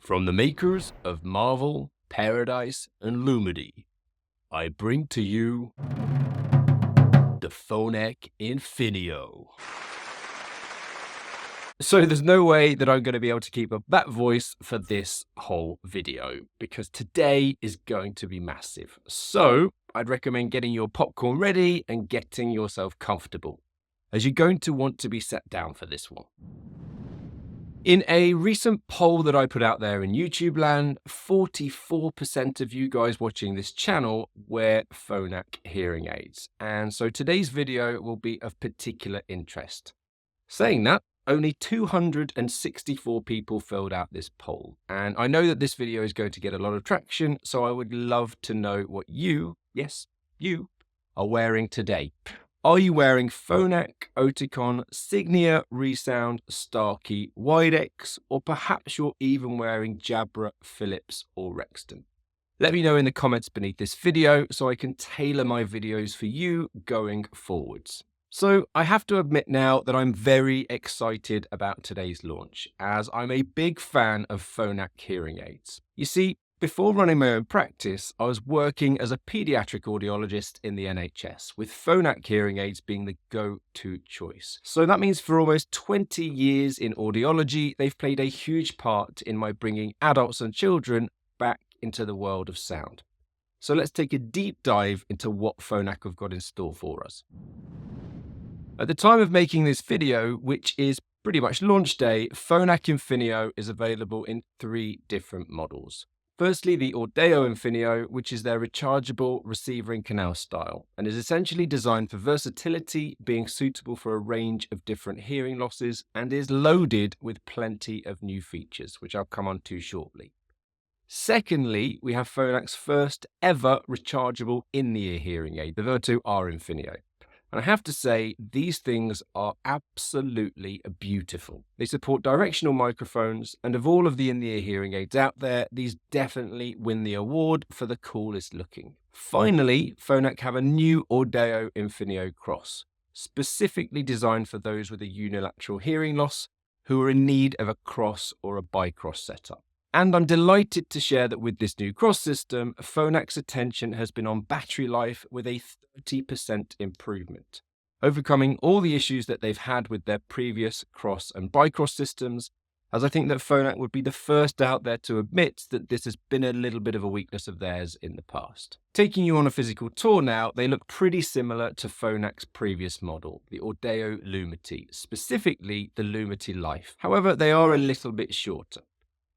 From the makers of Marvel, Paradise, and Lumity, I bring to you the Phonak Infinio. So there's no way that I'm going to be able to keep up that voice for this whole video, because today is going to be massive. So I'd recommend getting your popcorn ready and getting yourself comfortable, as you're going to want to be sat down for this one. In a recent poll that I put out there in YouTube land, 44% of you guys watching this channel wear Phonak hearing aids. And so today's video will be of particular interest. Saying that, only 264 people filled out this poll. And I know that this video is going to get a lot of traction, so I would love to know what you, yes, you, are wearing today. Are you wearing Phonak, Oticon, Signia, ReSound, Starkey, Widex, or perhaps you're even wearing Jabra, Philips, or Rexton? Let me know in the comments beneath this video so I can tailor my videos for you going forwards. So I have to admit now that I'm very excited about today's launch, as I'm a big fan of Phonak hearing aids. You see, before running my own practice, I was working as a pediatric audiologist in the NHS, with Phonak hearing aids being the go-to choice. So that means for almost 20 years in audiology, they've played a huge part in my bringing adults and children back into the world of sound. So let's take a deep dive into what Phonak have got in store for us. At the time of making this video, which is pretty much launch day, Phonak Infinio is available in 3 different models. Firstly, the Audio Infinio, which is their rechargeable receiver in canal style, and is essentially designed for versatility, being suitable for a range of different hearing losses, and is loaded with plenty of new features, which I'll come on to shortly. Secondly, we have Phonak's first ever rechargeable in-the-ear hearing aid, the Virtu R Infinio. And I have to say, these things are absolutely beautiful. They support directional microphones, and of all of the in-the-ear hearing aids out there, these definitely win the award for the coolest looking. Finally, Phonak have a new Audio Infinio Cross, specifically designed for those with a unilateral hearing loss who are in need of a cross or a bicross setup. And I'm delighted to share that with this new cross system, Phonak's attention has been on battery life with a 30% improvement, overcoming all the issues that they've had with their previous cross and bicross systems, as I think that Phonak would be the first out there to admit that this has been a little bit of a weakness of theirs in the past. Taking you on a physical tour now, they look pretty similar to Phonak's previous model, the Audio Lumity, specifically the Lumity Life. However, they are a little bit shorter.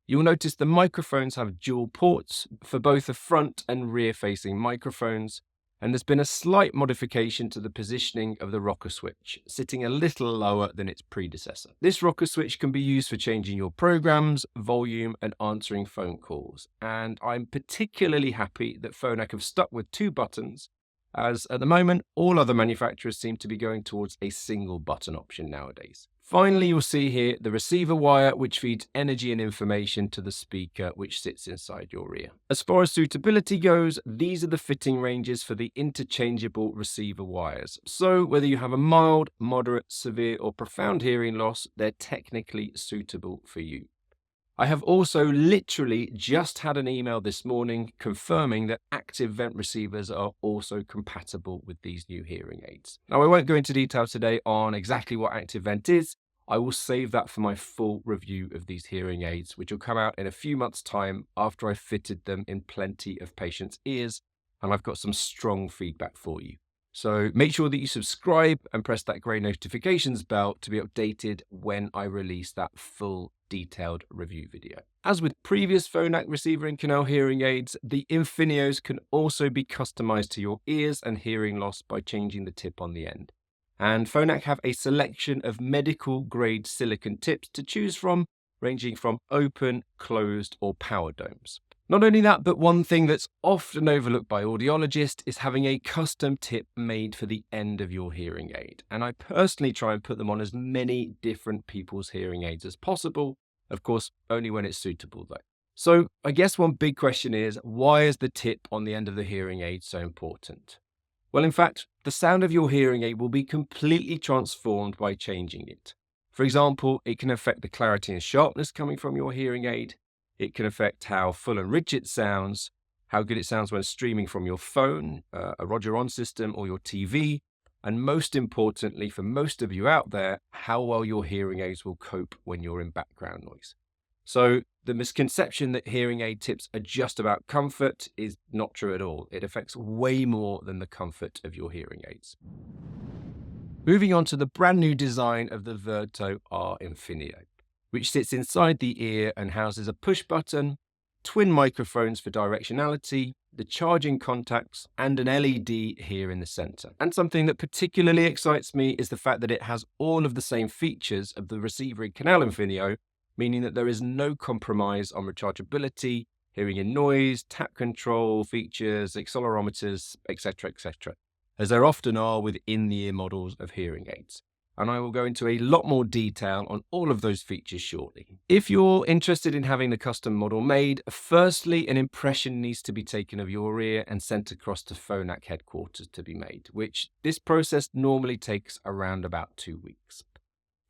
You'll notice the microphones have dual ports for both the front and rear facing microphones, and there's been a slight modification to the positioning of the rocker switch, sitting a little lower than its predecessor. This rocker switch can be used for changing your programs, volume, and answering phone calls, and I'm particularly happy that Phonak have stuck with 2 buttons, as at the moment all other manufacturers seem to be going towards a single button option nowadays. Finally, you'll see here the receiver wire, which feeds energy and information to the speaker, which sits inside your ear. As far as suitability goes, these are the fitting ranges for the interchangeable receiver wires. So whether you have a mild, moderate, severe, or profound hearing loss, they're technically suitable for you. I have also literally just had an email this morning confirming that active vent receivers are also compatible with these new hearing aids. Now, I won't go into detail today on exactly what active vent is. I will save that for my full review of these hearing aids, which will come out in a few months' time after I've fitted them in plenty of patients' ears, and I've got some strong feedback for you. So make sure that you subscribe and press that grey notifications bell to be updated when I release that full detailed review video. As with previous Phonak receiver in canal hearing aids, the Infinios can also be customized to your ears and hearing loss by changing the tip on the end. And Phonak have a selection of medical grade silicone tips to choose from, ranging from open, closed, or power domes. Not only that, but one thing that's often overlooked by audiologists is having a custom tip made for the end of your hearing aid. And I personally try and put them on as many different people's hearing aids as possible. Of course, only when it's suitable though. So I guess one big question is, why is the tip on the end of the hearing aid so important? Well, in fact, the sound of your hearing aid will be completely transformed by changing it. For example, it can affect the clarity and sharpness coming from your hearing aid. It can affect how full and rich it sounds, how good it sounds when streaming from your phone, a Roger On system, or your TV, and most importantly, for most of you out there, how well your hearing aids will cope when you're in background noise. So the misconception that hearing aid tips are just about comfort is not true at all. It affects way more than the comfort of your hearing aids. Moving on to the brand new design of the Virto R Infinio, which sits inside the ear and houses a push button, twin microphones for directionality, the charging contacts, and an LED here in the center. And something that particularly excites me is the fact that it has all of the same features of the receiver in Canal Infinio, meaning that there is no compromise on rechargeability, hearing in noise, tap control features, accelerometers, etc., as there often are with in-the-ear models of hearing aids. And I will go into a lot more detail on all of those features shortly. If you're interested in having the custom model made, firstly, an impression needs to be taken of your ear and sent across to Phonak headquarters to be made, which this process normally takes around about 2 weeks.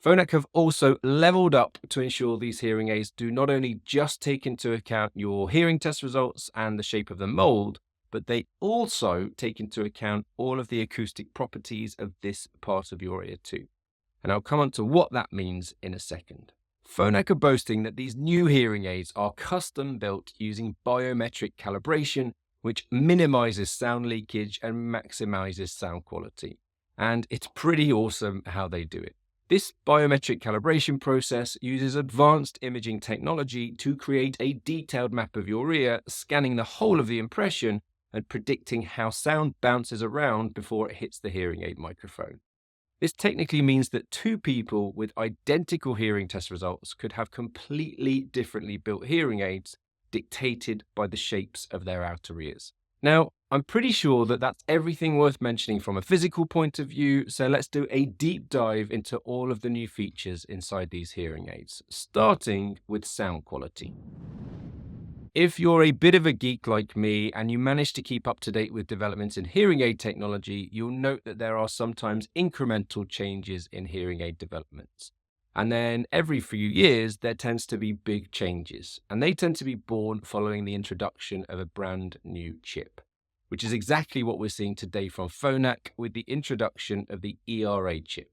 Phonak have also leveled up to ensure these hearing aids do not only just take into account your hearing test results and the shape of the mold, but they also take into account all of the acoustic properties of this part of your ear too. And I'll come on to what that means in a second. Phonak are boasting that these new hearing aids are custom built using biometric calibration, which minimizes sound leakage and maximizes sound quality. And it's pretty awesome how they do it. This biometric calibration process uses advanced imaging technology to create a detailed map of your ear, scanning the whole of the impression and predicting how sound bounces around before it hits the hearing aid microphone. This technically means that two people with identical hearing test results could have completely differently built hearing aids dictated by the shapes of their outer ears. Now, I'm pretty sure that that's everything worth mentioning from a physical point of view, so let's do a deep dive into all of the new features inside these hearing aids, starting with sound quality. If you're a bit of a geek like me and you manage to keep up to date with developments in hearing aid technology, you'll note that there are sometimes incremental changes in hearing aid developments. And then every few years, there tends to be big changes, and they tend to be born following the introduction of a brand new chip, which is exactly what we're seeing today from Phonak with the introduction of the ERA chip.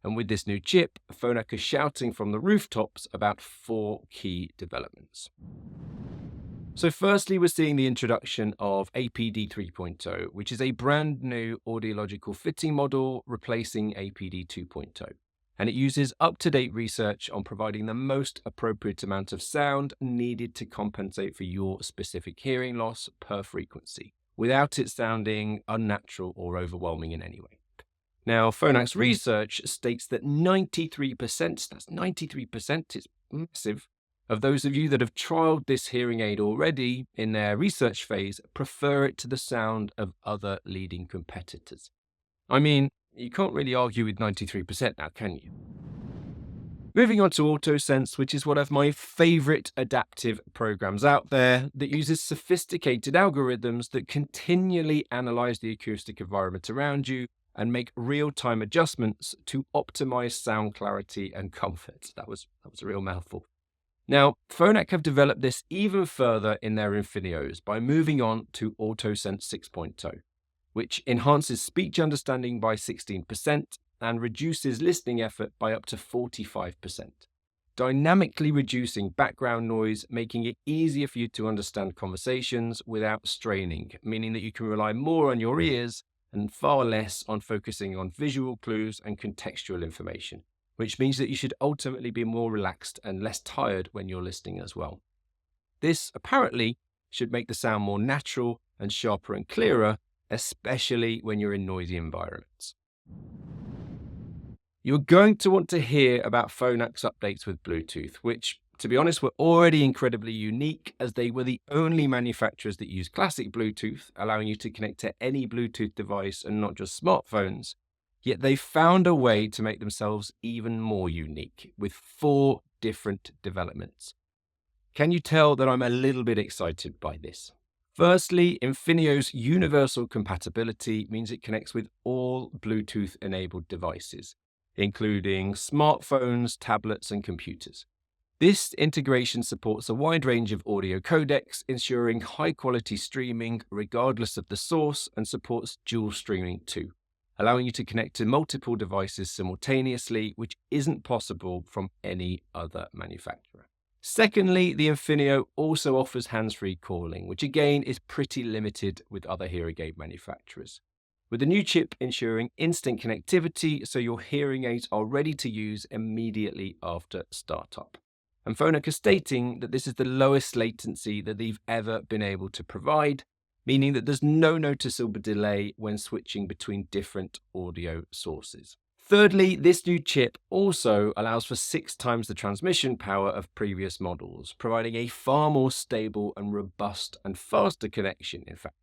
And with this new chip, Phonak is shouting from the rooftops about 4 key developments. So firstly, we're seeing the introduction of APD 3.0, which is a brand new audiological fitting model replacing APD 2.0. And it uses up-to-date research on providing the most appropriate amount of sound needed to compensate for your specific hearing loss per frequency, without it sounding unnatural or overwhelming in any way. Now, Phonak's research states that 93%, that's 93%, it's massive, of those of you that have trialed this hearing aid already in their research phase prefer it to the sound of other leading competitors. I mean, you can't really argue with 93% now, can you? Moving on to AutoSense, which is one of my favorite adaptive programs out there that uses sophisticated algorithms that continually analyze the acoustic environment around you and make real-time adjustments to optimize sound clarity and comfort. That was a real mouthful. Now, Phonak have developed this even further in their Infinios by moving on to AutoSense 6.0, which enhances speech understanding by 16% and reduces listening effort by up to 45%, dynamically reducing background noise, making it easier for you to understand conversations without straining, meaning that you can rely more on your ears and far less on focusing on visual clues and contextual information, which means that you should ultimately be more relaxed and less tired when you're listening as well. This apparently should make the sound more natural and sharper and clearer, especially when you're in noisy environments. You're going to want to hear about Phonak's updates with Bluetooth, which, to be honest, were already incredibly unique as they were the only manufacturers that use classic Bluetooth, allowing you to connect to any Bluetooth device and not just smartphones. Yet they found a way to make themselves even more unique with 4 different developments. Can you tell that I'm a little bit excited by this? Firstly, Infinio's universal compatibility means it connects with all Bluetooth-enabled devices, including smartphones, tablets, and computers. This integration supports a wide range of audio codecs, ensuring high-quality streaming regardless of the source, and supports dual streaming too, allowing you to connect to multiple devices simultaneously, which isn't possible from any other manufacturer. Secondly, the Infinio also offers hands-free calling, which again is pretty limited with other hearing aid manufacturers, with the new chip ensuring instant connectivity so your hearing aids are ready to use immediately after startup. And Phonak is stating that this is the lowest latency that they've ever been able to provide, meaning that there's no noticeable delay when switching between different audio sources. Thirdly, this new chip also allows for 6 times the transmission power of previous models, providing a far more stable and robust and faster connection, in fact.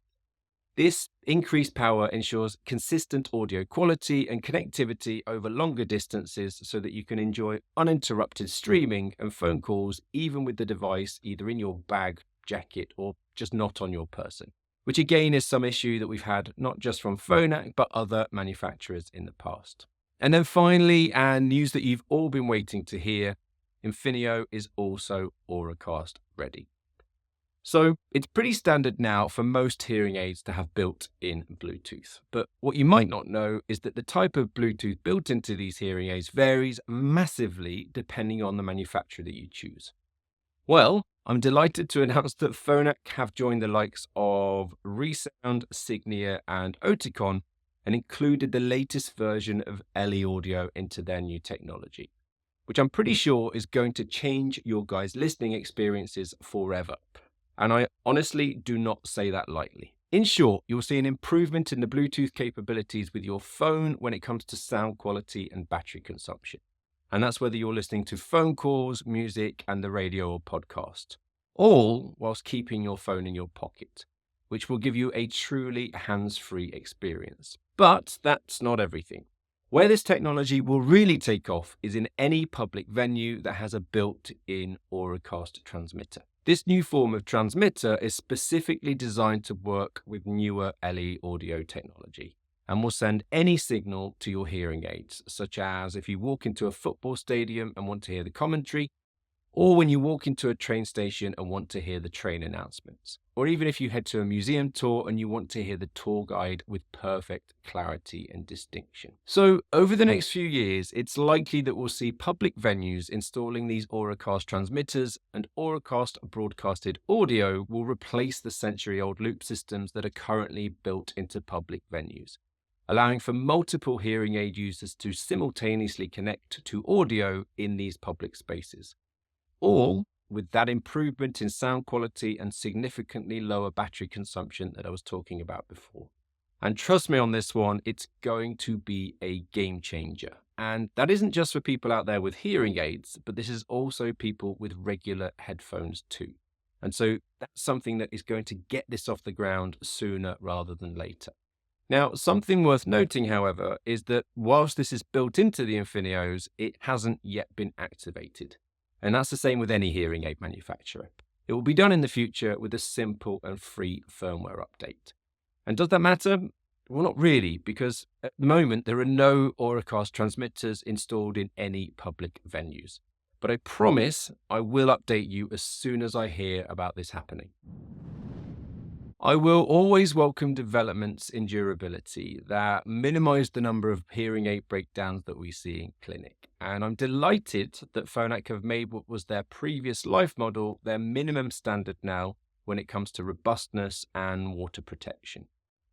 This increased power ensures consistent audio quality and connectivity over longer distances so that you can enjoy uninterrupted streaming and phone calls even with the device either in your bag, jacket, or just not on your person, which again is some issue that we've had not just from Phonak but other manufacturers in the past. And then finally, and news that you've all been waiting to hear, Infinio is also Auracast ready. So it's pretty standard now for most hearing aids to have built-in Bluetooth. But what you might not know is that the type of Bluetooth built into these hearing aids varies massively depending on the manufacturer that you choose. Well, I'm delighted to announce that Phonak have joined the likes of ReSound, Signia, and Oticon and included the latest version of LE audio into their new technology, which I'm pretty sure is going to change your guys' listening experiences forever. And I honestly do not say that lightly. In short, you'll see an improvement in the Bluetooth capabilities with your phone when it comes to sound quality and battery consumption. And that's whether you're listening to phone calls, music, and the radio or podcast, all whilst keeping your phone in your pocket, which will give you a truly hands-free experience. But that's not everything. Where this technology will really take off is in any public venue that has a built-in Auracast transmitter. This new form of transmitter is specifically designed to work with newer LE audio technology and will send any signal to your hearing aids, such as if you walk into a football stadium and want to hear the commentary, or when you walk into a train station and want to hear the train announcements, or even if you head to a museum tour and you want to hear the tour guide with perfect clarity and distinction. So over the next few years, it's likely that we'll see public venues installing these Auracast transmitters, and Auracast broadcasted audio will replace the century-old loop systems that are currently built into public venues, allowing for multiple hearing aid users to simultaneously connect to audio in these public spaces, all with that improvement in sound quality and significantly lower battery consumption that I was talking about before. And trust me on this one, it's going to be a game changer. And that isn't just for people out there with hearing aids, but this is also people with regular headphones too. And so that's something that is going to get this off the ground sooner rather than later. Now, something worth noting, however, is that whilst this is built into the Infinios, it hasn't yet been activated. And that's the same with any hearing aid manufacturer. It will be done in the future with a simple and free firmware update. And does that matter? Well, not really, because at the moment there are no Auracast transmitters installed in any public venues. But I promise I will update you as soon as I hear about this happening. I will always welcome developments in durability that minimize the number of hearing aid breakdowns that we see in clinic. And I'm delighted that Phonak have made what was their previous life model their minimum standard now when it comes to robustness and water protection,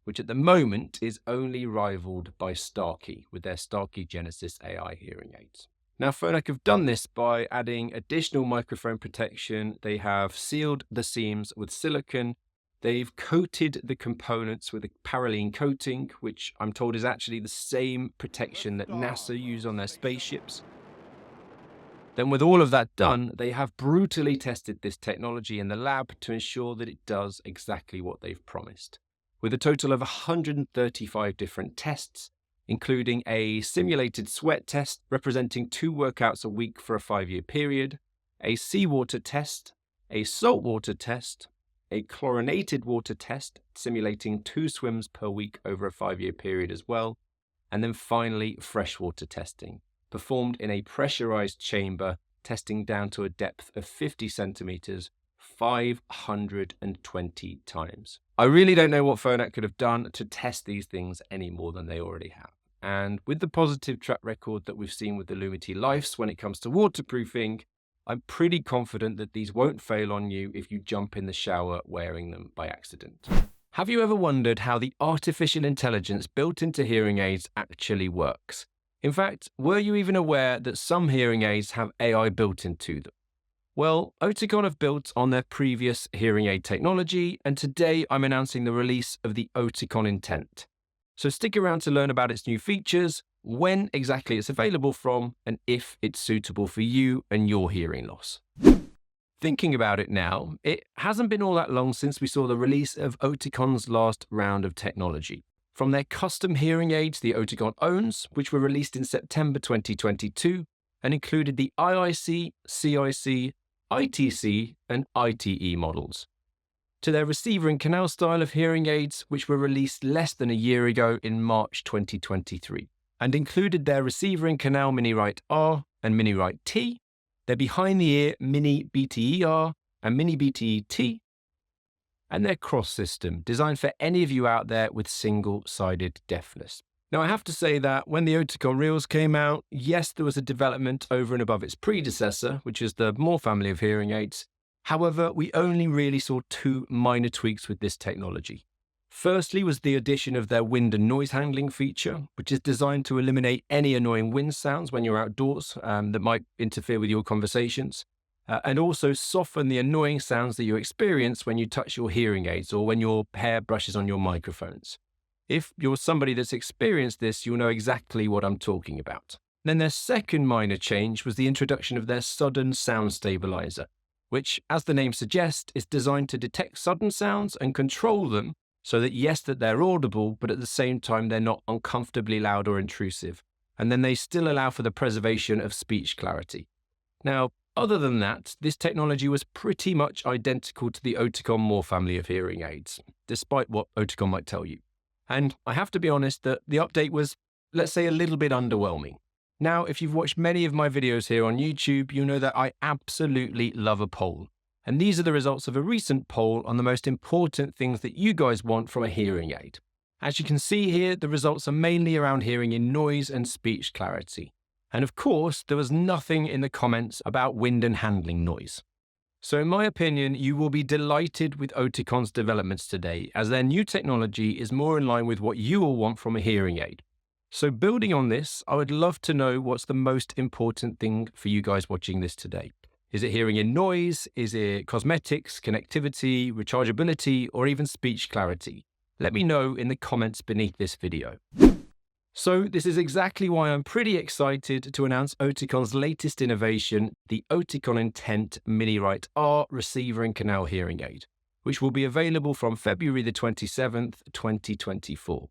which at the moment is only rivaled by Starkey with their Starkey Genesis AI hearing aids. Now, Phonak have done this by adding additional microphone protection. They have sealed the seams with silicone. They've coated the components with a paraline coating, which I'm told is actually the same protection that NASA use on their spaceships. Then with all of that done, they have brutally tested this technology in the lab to ensure that it does exactly what they've promised, with a total of 135 different tests, including a simulated sweat test representing 2 workouts a week for a 5-year period, a seawater test, a saltwater test, a chlorinated water test simulating 2 swims per week over a 5-year period as well, and then finally freshwater testing, performed in a pressurized chamber testing down to a depth of 50 centimeters, 520 times. I really don't know what Phonak could have done to test these things any more than they already have. And with the positive track record that we've seen with the Lumity Lifes when it comes to waterproofing, I'm pretty confident that these won't fail on you if you jump in the shower wearing them by accident. Have you ever wondered how the artificial intelligence built into hearing aids actually works? In fact, were you even aware that some hearing aids have AI built into them? Well, Oticon have built on their previous hearing aid technology, and today I'm announcing the release of the Oticon Intent. So stick around to learn about its new features, when exactly it's available from, and if it's suitable for you and your hearing loss. Thinking about it now, it hasn't been all that long since we saw the release of Oticon's last round of technology. From their custom hearing aids the Oticon owns, which were released in September 2022, and included the IIC, CIC, ITC, and ITE models, to their receiver and canal style of hearing aids, which were released less than a year ago in March 2023, and included their receiver and canal Mini Right R and Mini Right T, their behind-the-ear Mini BTE-R and Mini BTE-T, and their cross system, designed for any of you out there with single-sided deafness. Now, I have to say that when the Oticon Reels came out, yes, there was a development over and above its predecessor, which is the More family of hearing aids. However, we only really saw two minor tweaks with this technology. Firstly was the addition of their wind and noise handling feature, which is designed to eliminate any annoying wind sounds when you're outdoors that might interfere with your conversations, and also soften the annoying sounds that you experience when you touch your hearing aids or when your hair brushes on your microphones. If you're somebody that's experienced this, you'll know exactly what I'm talking about. Then their second minor change was the introduction of their sudden sound stabilizer, which, as the name suggests, is designed to detect sudden sounds and control them so that, yes, that they're audible, but at the same time they're not uncomfortably loud or intrusive. And then they still allow for the preservation of speech clarity. Now, other than that, this technology was pretty much identical to the Oticon More family of hearing aids, despite what Oticon might tell you. And I have to be honest that the update was, let's say, a little bit underwhelming. Now, if you've watched many of my videos here on YouTube, you know that I absolutely love a poll. And these are the results of a recent poll on the most important things that you guys want from a hearing aid. As you can see here, the results are mainly around hearing in noise and speech clarity. And of course, there was nothing in the comments about wind and handling noise. So in my opinion, you will be delighted with Oticon's developments today, as their new technology is more in line with what you will want from a hearing aid. So building on this, I would love to know what's the most important thing for you guys watching this today. Is it hearing in noise? Is it cosmetics, connectivity, rechargeability, or even speech clarity? Let me know in the comments beneath this video. So this is exactly why I'm pretty excited to announce Oticon's latest innovation, the Oticon Intent Mini Right R receiver and canal hearing aid, which will be available from February the 27th, 2024.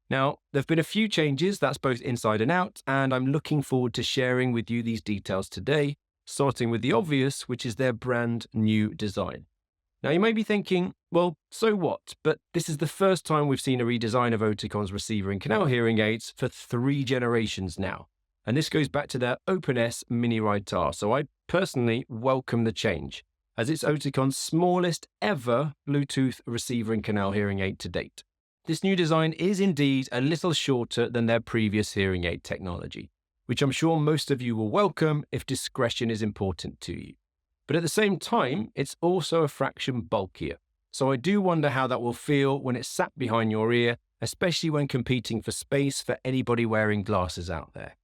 Now, there have been a few changes, that's both inside and out, and I'm looking forward to sharing with you these details today, starting with the obvious, which is their brand new design. Now, you may be thinking, well, so what? But this is the first time we've seen a redesign of Oticon's receiver and canal hearing aids for 3 generations now. And this goes back to their OpenS Mini Right R, so I personally welcome the change, as it's Oticon's smallest ever Bluetooth receiver and canal hearing aid to date. This new design is indeed a little shorter than their previous hearing aid technology, which I'm sure most of you will welcome if discretion is important to you. But at the same time, it's also a fraction bulkier. So I do wonder how that will feel when it's sat behind your ear, especially when competing for space for anybody wearing glasses out there.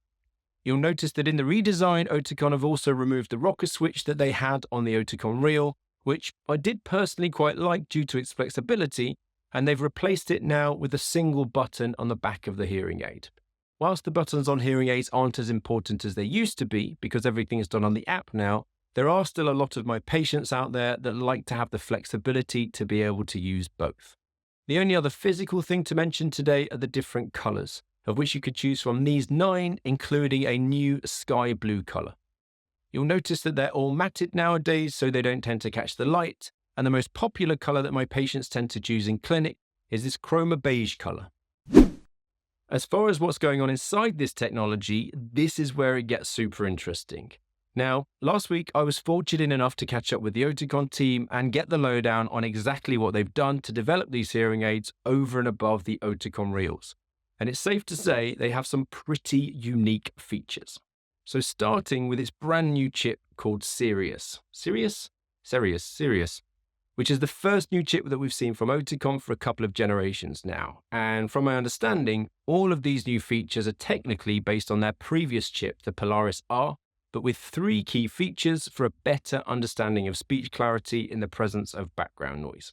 You'll notice that in the redesign, Oticon have also removed the rocker switch that they had on the Oticon Reel, which I did personally quite like due to its flexibility, and they've replaced it now with a single button on the back of the hearing aid. Whilst the buttons on hearing aids aren't as important as they used to be, because everything is done on the app now, there are still a lot of my patients out there that like to have the flexibility to be able to use both. The only other physical thing to mention today are the different colours, of which you could choose from these 9, including a new sky blue colour. You'll notice that they're all matted nowadays, so they don't tend to catch the light, and the most popular colour that my patients tend to choose in clinic is this chroma beige colour. As far as what's going on inside this technology, this is where it gets super interesting. Now, last week I was fortunate enough to catch up with the Oticon team and get the lowdown on exactly what they've done to develop these hearing aids over and above the Oticon Reels. And it's safe to say they have some pretty unique features. So starting with its brand new chip called Sirius, which is the first new chip that we've seen from Oticon for a couple of generations now. And from my understanding, all of these new features are technically based on their previous chip, the Polaris R, but with 3 key features for a better understanding of speech clarity in the presence of background noise.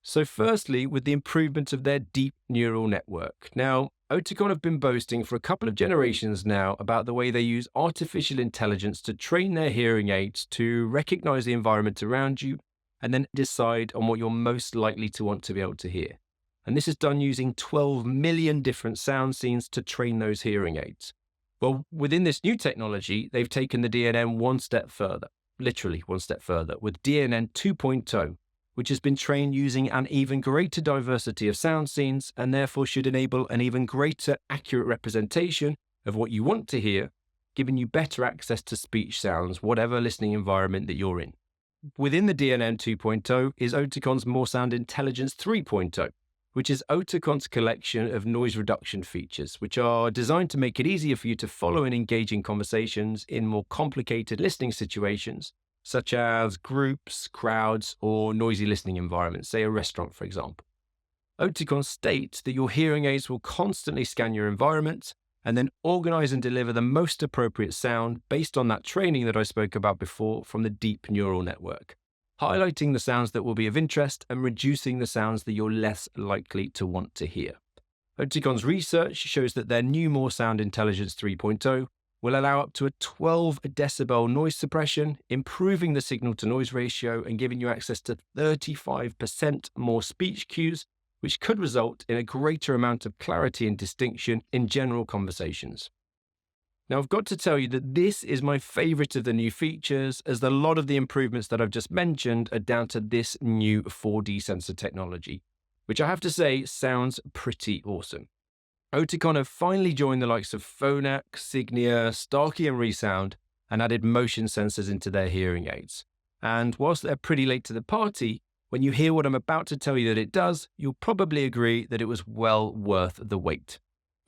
So firstly, with the improvement of their deep neural network. Now, Oticon have been boasting for a couple of generations now about the way they use artificial intelligence to train their hearing aids to recognize the environment around you and then decide on what you're most likely to want to be able to hear. And this is done using 12 million different sound scenes to train those hearing aids. Well, within this new technology, they've taken the DNN one step further, literally one step further, with DNN 2.0, which has been trained using an even greater diversity of sound scenes and therefore should enable an even greater accurate representation of what you want to hear, giving you better access to speech sounds, whatever listening environment that you're in. Within the DNN 2.0 is Oticon's More Sound Intelligence 3.0, which is Oticon's collection of noise reduction features, which are designed to make it easier for you to follow and engage in conversations in more complicated listening situations, such as groups, crowds, or noisy listening environments, say a restaurant, for example. Oticon states that your hearing aids will constantly scan your environment and then organize and deliver the most appropriate sound based on that training that I spoke about before from the deep neural network, highlighting the sounds that will be of interest and reducing the sounds that you're less likely to want to hear. Oticon's research shows that their new More Sound Intelligence 3.0 will allow up to a 12 decibel noise suppression, improving the signal-to-noise ratio and giving you access to 35% more speech cues, which could result in a greater amount of clarity and distinction in general conversations. Now, I've got to tell you that this is my favorite of the new features, as a lot of the improvements that I've just mentioned are down to this new 4D sensor technology, which I have to say sounds pretty awesome. Oticon have finally joined the likes of Phonak, Signia, Starkey and ReSound and added motion sensors into their hearing aids. And whilst they're pretty late to the party, when you hear what I'm about to tell you that it does, you'll probably agree that it was well worth the wait.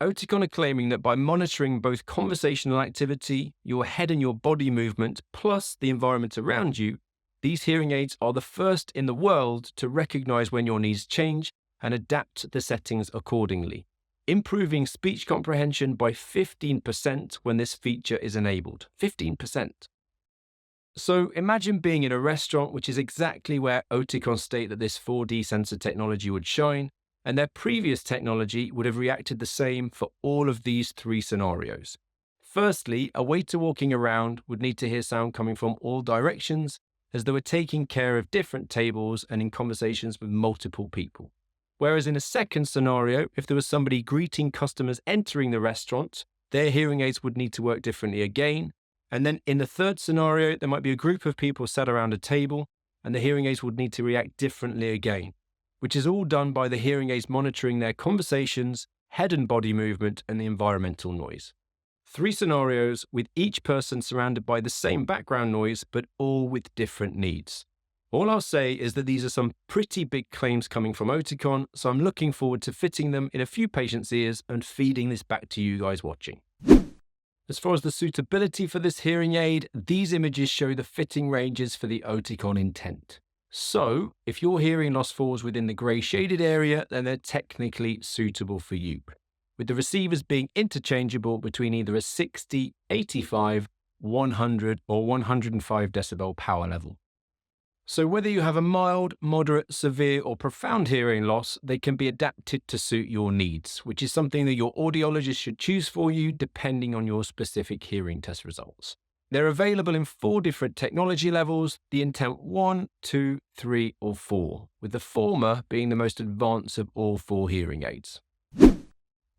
Oticon are claiming that by monitoring both conversational activity, your head and your body movement, plus the environment around you, these hearing aids are the first in the world to recognize when your needs change and adapt the settings accordingly, improving speech comprehension by 15% when this feature is enabled. 15%. So imagine being in a restaurant, which is exactly where Oticon state that this 4D sensor technology would shine, and their previous technology would have reacted the same for all of these 3 scenarios. Firstly, a waiter walking around would need to hear sound coming from all directions, as they were taking care of different tables and in conversations with multiple people. Whereas in a second scenario, if there was somebody greeting customers entering the restaurant, their hearing aids would need to work differently again. And then in the third scenario, there might be a group of people sat around a table and the hearing aids would need to react differently again, which is all done by the hearing aids monitoring their conversations, head and body movement, and the environmental noise. 3 scenarios with each person surrounded by the same background noise, but all with different needs. All I'll say is that these are some pretty big claims coming from Oticon, so I'm looking forward to fitting them in a few patients' ears and feeding this back to you guys watching. As far as the suitability for this hearing aid, these images show the fitting ranges for the Oticon Intent. So, if your hearing loss falls within the grey shaded area, then they're technically suitable for you, with the receivers being interchangeable between either a 60, 85, 100 or 105 decibel power level. So whether you have a mild, moderate, severe or profound hearing loss, they can be adapted to suit your needs, which is something that your audiologist should choose for you depending on your specific hearing test results. They're available in 4 different technology levels, the Intent 1, 2, 3 or 4, with the former being the most advanced of all 4 hearing aids.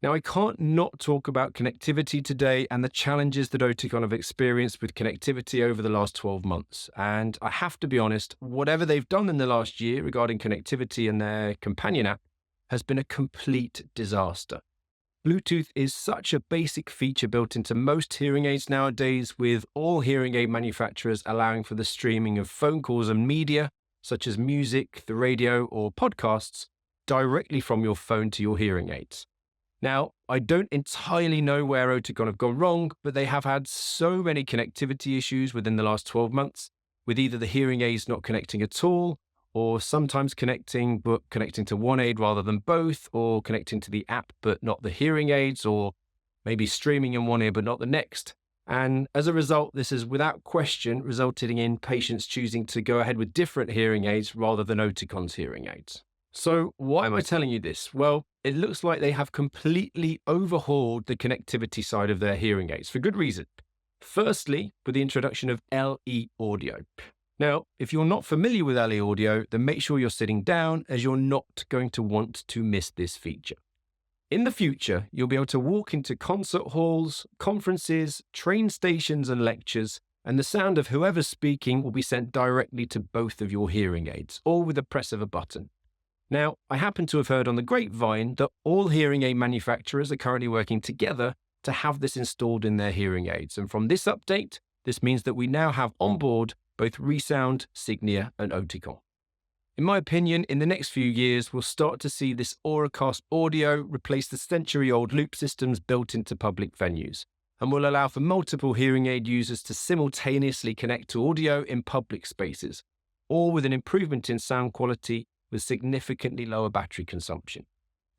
Now, I can't not talk about connectivity today and the challenges that Oticon have experienced with connectivity over the last 12 months. And I have to be honest, whatever they've done in the last year regarding connectivity and their companion app has been a complete disaster. Bluetooth is such a basic feature built into most hearing aids nowadays, with all hearing aid manufacturers allowing for the streaming of phone calls and media, such as music, the radio, or podcasts, directly from your phone to your hearing aids. Now, I don't entirely know where Oticon have gone wrong, but they have had so many connectivity issues within the last 12 months, with either the hearing aids not connecting at all, or sometimes connecting, but connecting to one aid rather than both, or connecting to the app but not the hearing aids, or maybe streaming in one ear but not the next. And as a result, this has without question resulted in patients choosing to go ahead with different hearing aids rather than Oticon's hearing aids. So why am I telling you this? Well, it looks like they have completely overhauled the connectivity side of their hearing aids for good reason. Firstly, with the introduction of LE audio. Now, if you're not familiar with LE audio, then make sure you're sitting down, as you're not going to want to miss this feature. In the future, you'll be able to walk into concert halls, conferences, train stations, and lectures, and the sound of whoever's speaking will be sent directly to both of your hearing aids, all with the press of a button. Now, I happen to have heard on the grapevine that all hearing aid manufacturers are currently working together to have this installed in their hearing aids. And from this update, this means that we now have on board both ReSound, Signia, and Oticon. In my opinion, in the next few years, we'll start to see this Auracast audio replace the century-old loop systems built into public venues, and will allow for multiple hearing aid users to simultaneously connect to audio in public spaces, all with an improvement in sound quality with significantly lower battery consumption.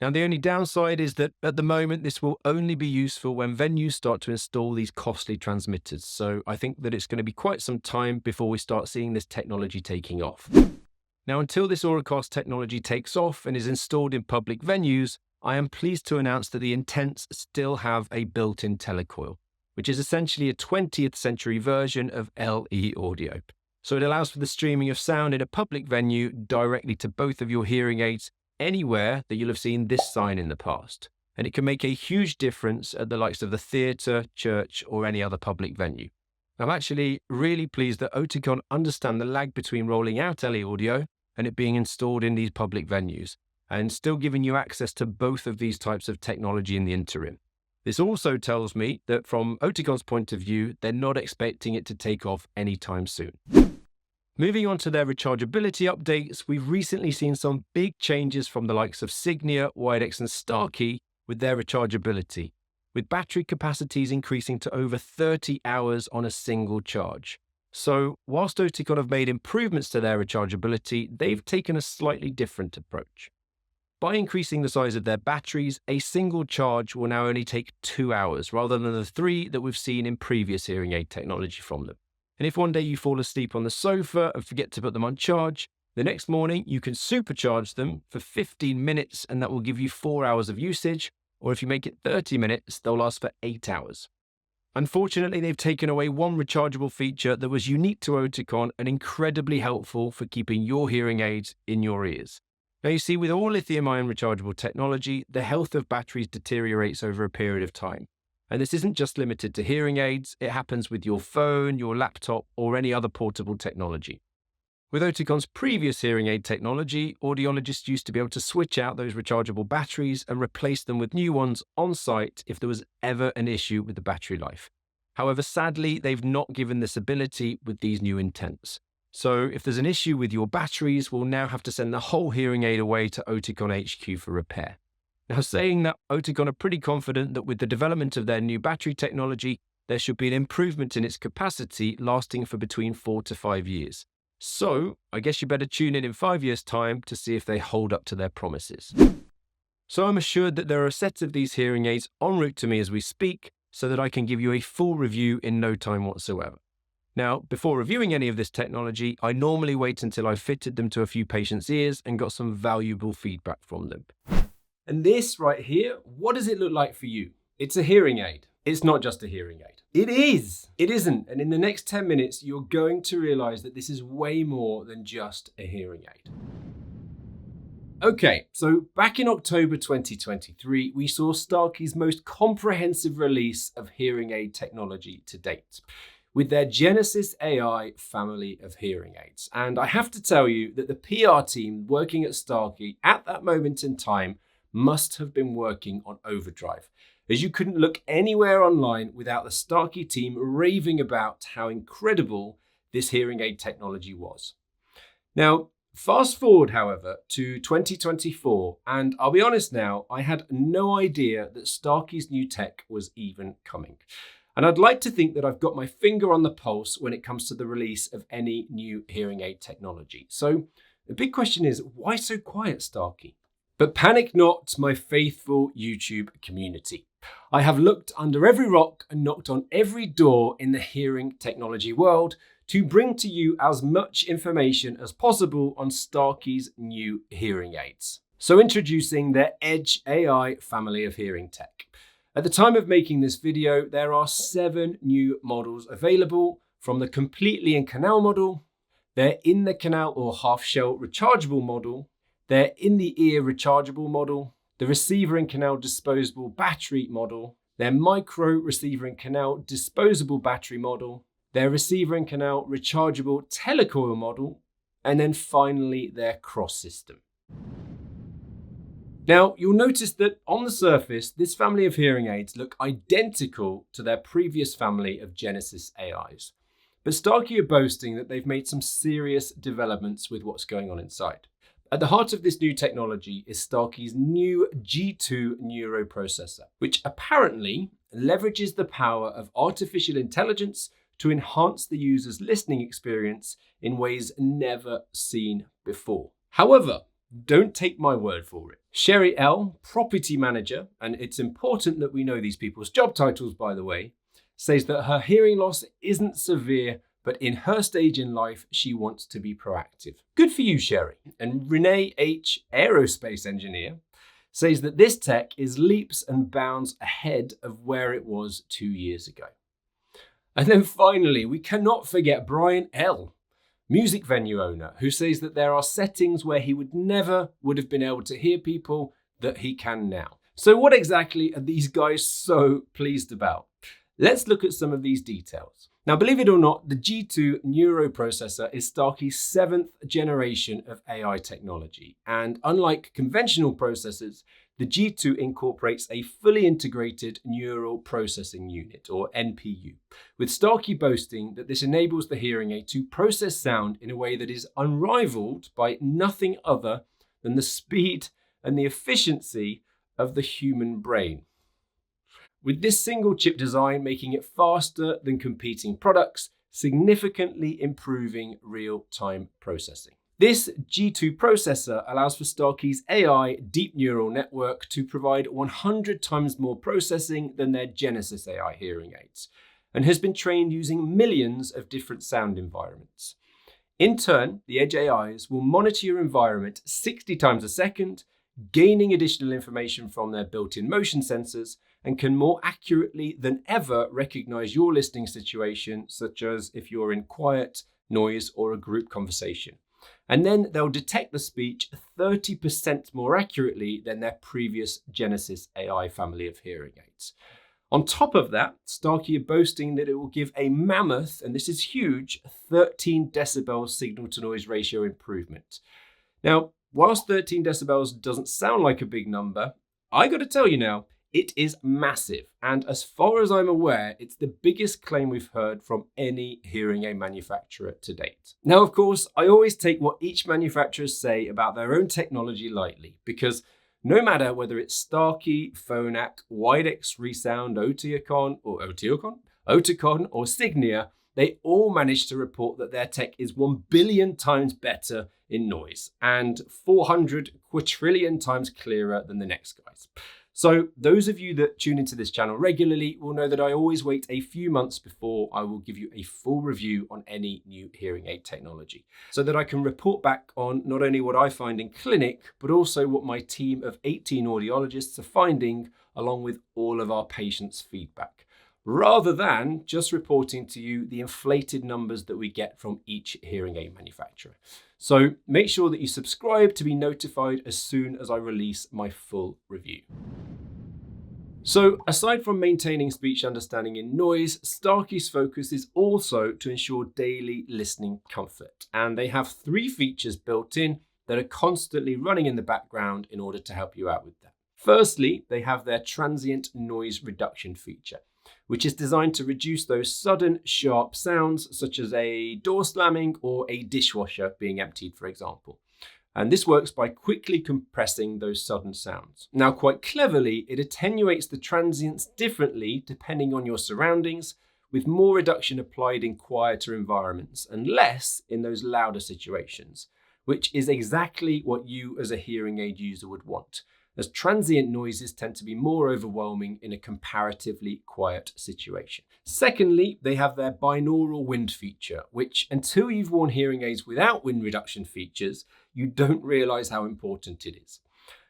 Now, the only downside is that at the moment, this will only be useful when venues start to install these costly transmitters. So I think that it's going to be quite some time before we start seeing this technology taking off. Now, until this Auracast technology takes off and is installed in public venues, I am pleased to announce that the Intents still have a built-in telecoil, which is essentially a 20th century version of LE audio. So it allows for the streaming of sound in a public venue directly to both of your hearing aids anywhere that you'll have seen this sign in the past. And it can make a huge difference at the likes of the theatre, church, or any other public venue. I'm actually really pleased that Oticon understand the lag between rolling out LE audio and it being installed in these public venues, and still giving you access to both of these types of technology in the interim. This also tells me that from Oticon's point of view, they're not expecting it to take off anytime soon. Moving on to their rechargeability updates, we've recently seen some big changes from the likes of Signia, Widex, and Starkey with their rechargeability, with battery capacities increasing to over 30 hours on a single charge. So, whilst Oticon have made improvements to their rechargeability, they've taken a slightly different approach. By increasing the size of their batteries, a single charge will now only take 2 hours, rather than the 3 that we've seen in previous hearing aid technology from them. And if one day you fall asleep on the sofa and forget to put them on charge, the next morning you can supercharge them for 15 minutes and that will give you 4 hours of usage, or if you make it 30 minutes, they'll last for 8 hours. Unfortunately, they've taken away one rechargeable feature that was unique to Oticon and incredibly helpful for keeping your hearing aids in your ears. Now you see, with all lithium-ion rechargeable technology, the health of batteries deteriorates over a period of time. And this isn't just limited to hearing aids, it happens with your phone, your laptop, or any other portable technology. With Oticon's previous hearing aid technology, audiologists used to be able to switch out those rechargeable batteries and replace them with new ones on site if there was ever an issue with the battery life. However, sadly, they've not given this ability with these new Intents. So if there's an issue with your batteries, we'll now have to send the whole hearing aid away to Oticon HQ for repair. Now, saying that, Oticon are pretty confident that with the development of their new battery technology, there should be an improvement in its capacity lasting for between 4 to 5 years. So, I guess you better tune in 5 years' time to see if they hold up to their promises. So I'm assured that there are a set of these hearing aids en route to me as we speak, so that I can give you a full review in no time whatsoever. Now, before reviewing any of this technology, I normally wait until I've fitted them to a few patients' ears and got some valuable feedback from them. And this right here, what does it look like for you? It's a hearing aid. It's not just a hearing aid. It is. It isn't. And in the next 10 minutes, you're going to realize that this is way more than just a hearing aid. Okay, so back in October 2023, we saw Starkey's most comprehensive release of hearing aid technology to date, with their Genesis AI family of hearing aids. And I have to tell you that the PR team working at Starkey at that moment in time must have been working on overdrive, as you couldn't look anywhere online without the Starkey team raving about how incredible this hearing aid technology was. Now, fast forward, however, to 2024, and I'll be honest now, I had no idea that Starkey's new tech was even coming. And I'd like to think that I've got my finger on the pulse when it comes to the release of any new hearing aid technology. So the big question is, why so quiet, Starkey? But panic not, my faithful YouTube community. I have looked under every rock and knocked on every door in the hearing technology world to bring to you as much information as possible on Starkey's new hearing aids. So introducing their Edge AI family of hearing tech. At the time of making this video, there are 7 new models available, from the completely in canal model, their in the canal or half shell rechargeable model, their in the ear rechargeable model, the receiver in canal disposable battery model, their micro receiver in canal disposable battery model, their receiver in canal rechargeable telecoil model, and then finally their cross system. Now, you'll notice that on the surface, this family of hearing aids look identical to their previous family of Genesis AIs. But Starkey are boasting that they've made some serious developments with what's going on inside. At the heart of this new technology is Starkey's new G2 neuroprocessor, which apparently leverages the power of artificial intelligence to enhance the user's listening experience in ways never seen before. However, don't take my word for it. Sherry L, property manager, and it's important that we know these people's job titles, by the way, says that her hearing loss isn't severe, but in her stage in life, she wants to be proactive. Good for you, Sherry. And Renee H, aerospace engineer, says that this tech is leaps and bounds ahead of where it was 2 years ago. And then finally, we cannot forget Brian L, music venue owner, who says that there are settings where he never would have been able to hear people that he can now. So what exactly are these guys so pleased about? Let's look at some of these details. Now, believe it or not, the G2 neuroprocessor is Starkey's 7th generation of AI technology. And unlike conventional processors, the G2 incorporates a fully integrated neural processing unit, or NPU, with Starkey boasting that this enables the hearing aid to process sound in a way that is unrivaled by nothing other than the speed and the efficiency of the human brain. With this single chip design making it faster than competing products, significantly improving real-time processing. This G2 processor allows for Starkey's AI deep neural network to provide 100 times more processing than their Genesis AI hearing aids, and has been trained using millions of different sound environments. In turn, the Edge AIs will monitor your environment 60 times a second, gaining additional information from their built-in motion sensors, and can more accurately than ever recognize your listening situation, such as if you're in quiet, noise, or a group conversation. And then they'll detect the speech 30% more accurately than their previous Genesis AI family of hearing aids. On top of that, Starkey are boasting that it will give a mammoth, and this is huge, 13 decibel signal-to-noise ratio improvement. Now, whilst 13 decibels doesn't sound like a big number, I got to tell you now, it is massive, and as far as I'm aware, it's the biggest claim we've heard from any hearing aid manufacturer to date. Now, of course, I always take what each manufacturer say about their own technology lightly, because no matter whether it's Starkey, Phonak, Widex, ReSound, Oticon, or Signia, they all managed to report that their tech is 1 billion times better in noise and 400 quadrillion times clearer than the next guys. So those of you that tune into this channel regularly will know that I always wait a few months before I will give you a full review on any new hearing aid technology, so that I can report back on not only what I find in clinic, but also what my team of 18 audiologists are finding, along with all of our patients' feedback, rather than just reporting to you the inflated numbers that we get from each hearing aid manufacturer. So make sure that you subscribe to be notified as soon as I release my full review. So aside from maintaining speech understanding in noise, Starkey's focus is also to ensure daily listening comfort. And they have 3 features built in that are constantly running in the background in order to help you out with that. Firstly, they have their transient noise reduction feature, which is designed to reduce those sudden, sharp sounds, such as a door slamming or a dishwasher being emptied, for example. And this works by quickly compressing those sudden sounds. Now, quite cleverly, it attenuates the transients differently depending on your surroundings, with more reduction applied in quieter environments and less in those louder situations, which is exactly what you as a hearing aid user would want, as transient noises tend to be more overwhelming in a comparatively quiet situation. Secondly, they have their binaural wind feature, which until you've worn hearing aids without wind reduction features, you don't realize how important it is.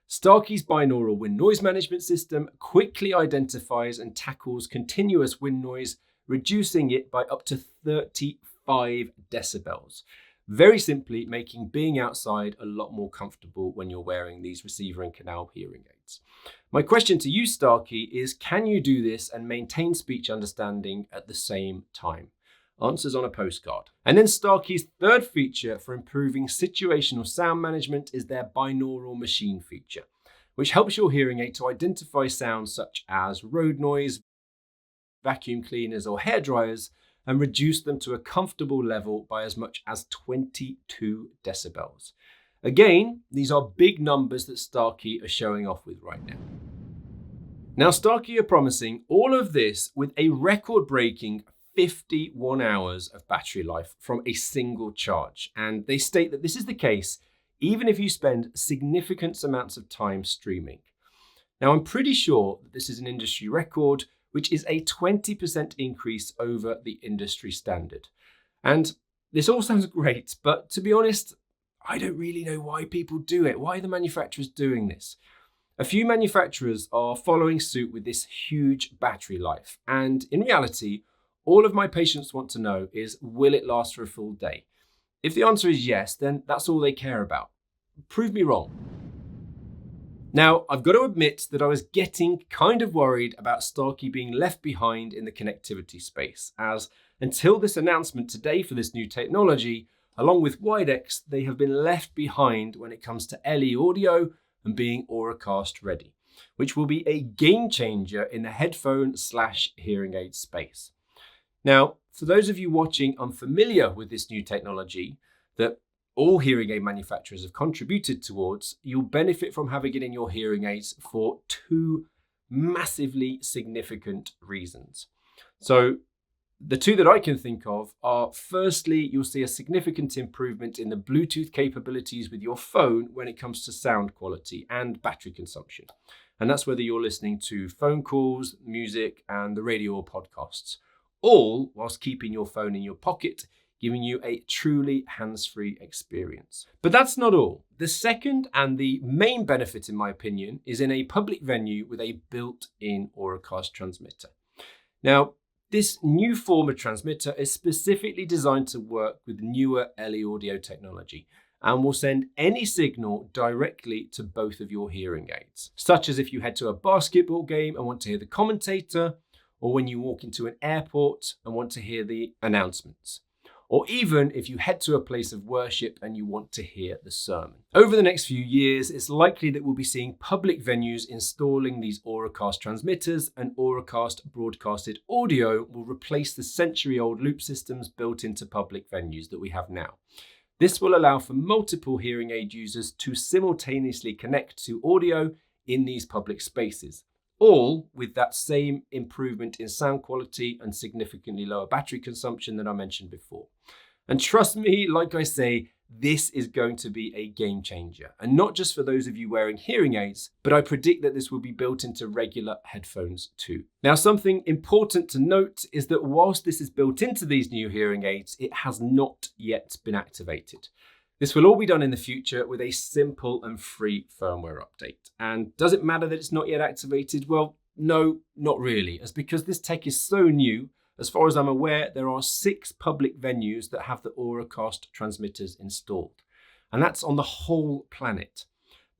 Starkey's binaural wind noise management system quickly identifies and tackles continuous wind noise, reducing it by up to 35 decibels. Very simply, making being outside a lot more comfortable when you're wearing these receiver and canal hearing aids. My question to you, Starkey, is can you do this and maintain speech understanding at the same time? Answers on a postcard. And then Starkey's third feature for improving situational sound management is their binaural machine feature, which helps your hearing aid to identify sounds such as road noise, vacuum cleaners or hair dryers, and reduce them to a comfortable level by as much as 22 decibels. Again, these are big numbers that Starkey are showing off with right now. Now, Starkey are promising all of this with a record-breaking 51 hours of battery life from a single charge. And they state that this is the case even if you spend significant amounts of time streaming. Now, I'm pretty sure that this is an industry record, which is a 20% increase over the industry standard. And this all sounds great, but to be honest, I don't really know why people do it. Why are the manufacturers doing this? A few manufacturers are following suit with this huge battery life. And in reality, all of my patients want to know is, will it last for a full day? If the answer is yes, then that's all they care about. Prove me wrong. Now, I've got to admit that I was getting kind of worried about Starkey being left behind in the connectivity space, as until this announcement today for this new technology, along with Widex, they have been left behind when it comes to LE audio and being Auracast ready, which will be a game changer in the headphone/hearing aid space. Now, for those of you watching unfamiliar with this new technology that all hearing aid manufacturers have contributed towards, you'll benefit from having it in your hearing aids for two massively significant reasons. So the two that I can think of are, firstly, you'll see a significant improvement in the Bluetooth capabilities with your phone when it comes to sound quality and battery consumption. And that's whether you're listening to phone calls, music, and the radio or podcasts, all whilst keeping your phone in your pocket, giving you a truly hands-free experience. But that's not all. The second and the main benefit, in my opinion, is in a public venue with a built-in Auracast transmitter. Now, this new form of transmitter is specifically designed to work with newer LE audio technology and will send any signal directly to both of your hearing aids, such as if you head to a basketball game and want to hear the commentator, or when you walk into an airport and want to hear the announcements, or even if you head to a place of worship and you want to hear the sermon. Over the next few years, it's likely that we'll be seeing public venues installing these Auracast transmitters, and Auracast broadcasted audio will replace the century-old loop systems built into public venues that we have now. This will allow for multiple hearing aid users to simultaneously connect to audio in these public spaces, all with that same improvement in sound quality and significantly lower battery consumption that I mentioned before. And trust me, like I say, this is going to be a game changer. And not just for those of you wearing hearing aids, but I predict that this will be built into regular headphones too. Now, something important to note is that whilst this is built into these new hearing aids, it has not yet been activated. This will all be done in the future with a simple and free firmware update. And does it matter that it's not yet activated? Well, no, not really. As because this tech is so new, as far as I'm aware, there are 6 public venues that have the Auracast transmitters installed. And that's on the whole planet.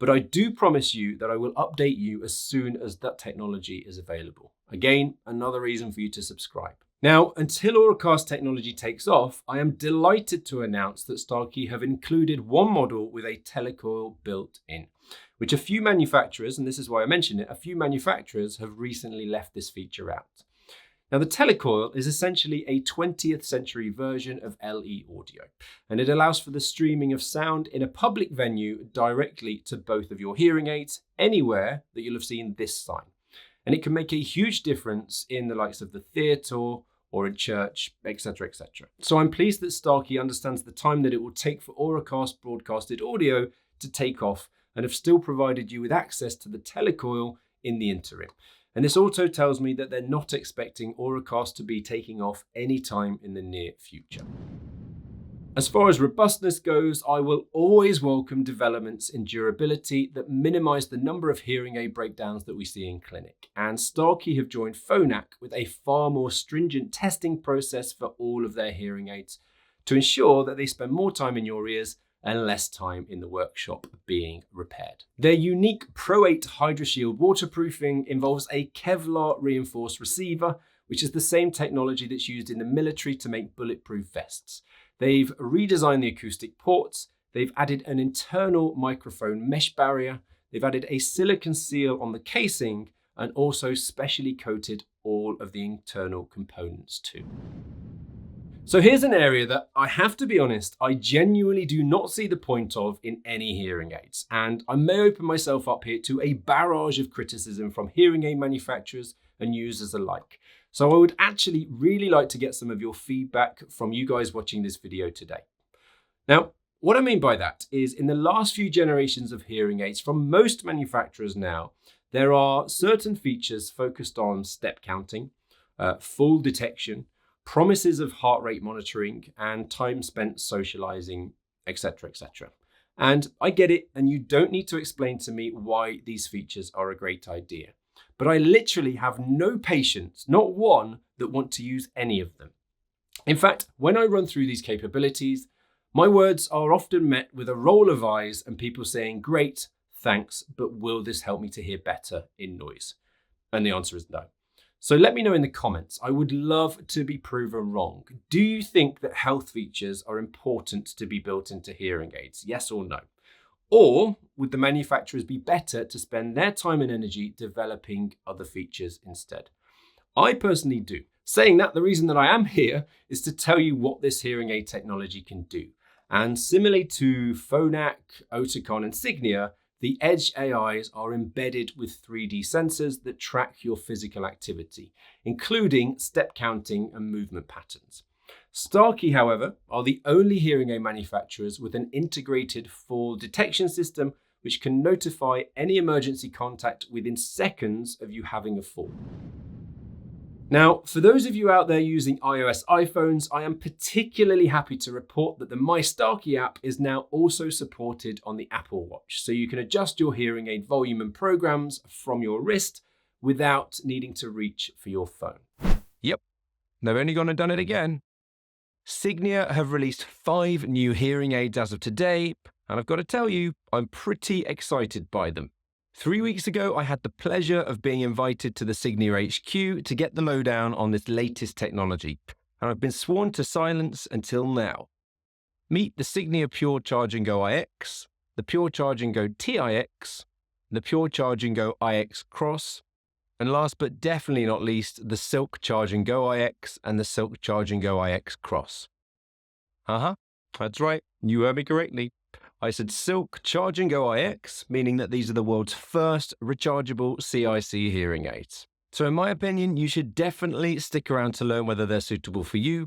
But I do promise you that I will update you as soon as that technology is available. Again, another reason for you to subscribe. Now, until Auracast technology takes off, I am delighted to announce that Starkey have included one model with a telecoil built in, which a few manufacturers, and this is why I mention it, a few manufacturers have recently left this feature out. Now, the telecoil is essentially a 20th century version of LE audio, and it allows for the streaming of sound in a public venue directly to both of your hearing aids, anywhere that you'll have seen this sign. And it can make a huge difference in the likes of the theatre or in church, etc., etc. So I'm pleased that Starkey understands the time that it will take for Auracast broadcasted audio to take off and have still provided you with access to the telecoil in the interim. And this also tells me that they're not expecting Auracast to be taking off anytime in the near future. As far as robustness goes, I will always welcome developments in durability that minimize the number of hearing aid breakdowns that we see in clinic. And Starkey have joined Phonak with a far more stringent testing process for all of their hearing aids to ensure that they spend more time in your ears and less time in the workshop being repaired. Their unique Pro 8 HydroShield waterproofing involves a Kevlar reinforced receiver, which is the same technology that's used in the military to make bulletproof vests. They've redesigned the acoustic ports, they've added an internal microphone mesh barrier, they've added a silicone seal on the casing, and also specially coated all of the internal components too. So here's an area that I have to be honest, I genuinely do not see the point of in any hearing aids. And I may open myself up here to a barrage of criticism from hearing aid manufacturers and users alike. So I would actually really like to get some of your feedback from you guys watching this video today. Now, what I mean by that is in the last few generations of hearing aids from most manufacturers now, there are certain features focused on step counting, fall detection, promises of heart rate monitoring, and time spent socializing, etc., etc. And I get it, and you don't need to explain to me why these features are a great idea. But I literally have no patience, not one, that want to use any of them. In fact, when I run through these capabilities, my words are often met with a roll of eyes and people saying, great, thanks, but will this help me to hear better in noise? And the answer is no. So let me know in the comments. I would love to be proven wrong. Do you think that health features are important to be built into hearing aids? Yes or no? Or would the manufacturers be better to spend their time and energy developing other features instead? I personally do. Saying that, the reason that I am here is to tell you what this hearing aid technology can do. And similarly to Phonak, Oticon, and Signia, the Edge AIs are embedded with 3D sensors that track your physical activity, including step counting and movement patterns. Starkey, however, are the only hearing aid manufacturers with an integrated fall detection system which can notify any emergency contact within seconds of you having a fall. Now, for those of you out there using iOS iPhones, I am particularly happy to report that the My Starkey app is now also supported on the Apple Watch, so you can adjust your hearing aid volume and programs from your wrist without needing to reach for your phone. Yep, they've only gone and done it again. Signia have released 5 new hearing aids as of today, and I've got to tell you, I'm pretty excited by them. 3 weeks ago, I had the pleasure of being invited to the Signia HQ to get the lowdown on this latest technology, and I've been sworn to silence until now. Meet the Signia Pure Charge & Go iX, the Pure Charge & Go TIX, the Pure Charge & Go iX Cross, and last but definitely not least, the Silk Charge & Go iX and the Silk Charge & Go iX Cross. That's right, you heard me correctly. I said Silk Charge & Go iX, meaning that these are the world's first rechargeable CIC hearing aids. So in my opinion, you should definitely stick around to learn whether they're suitable for you,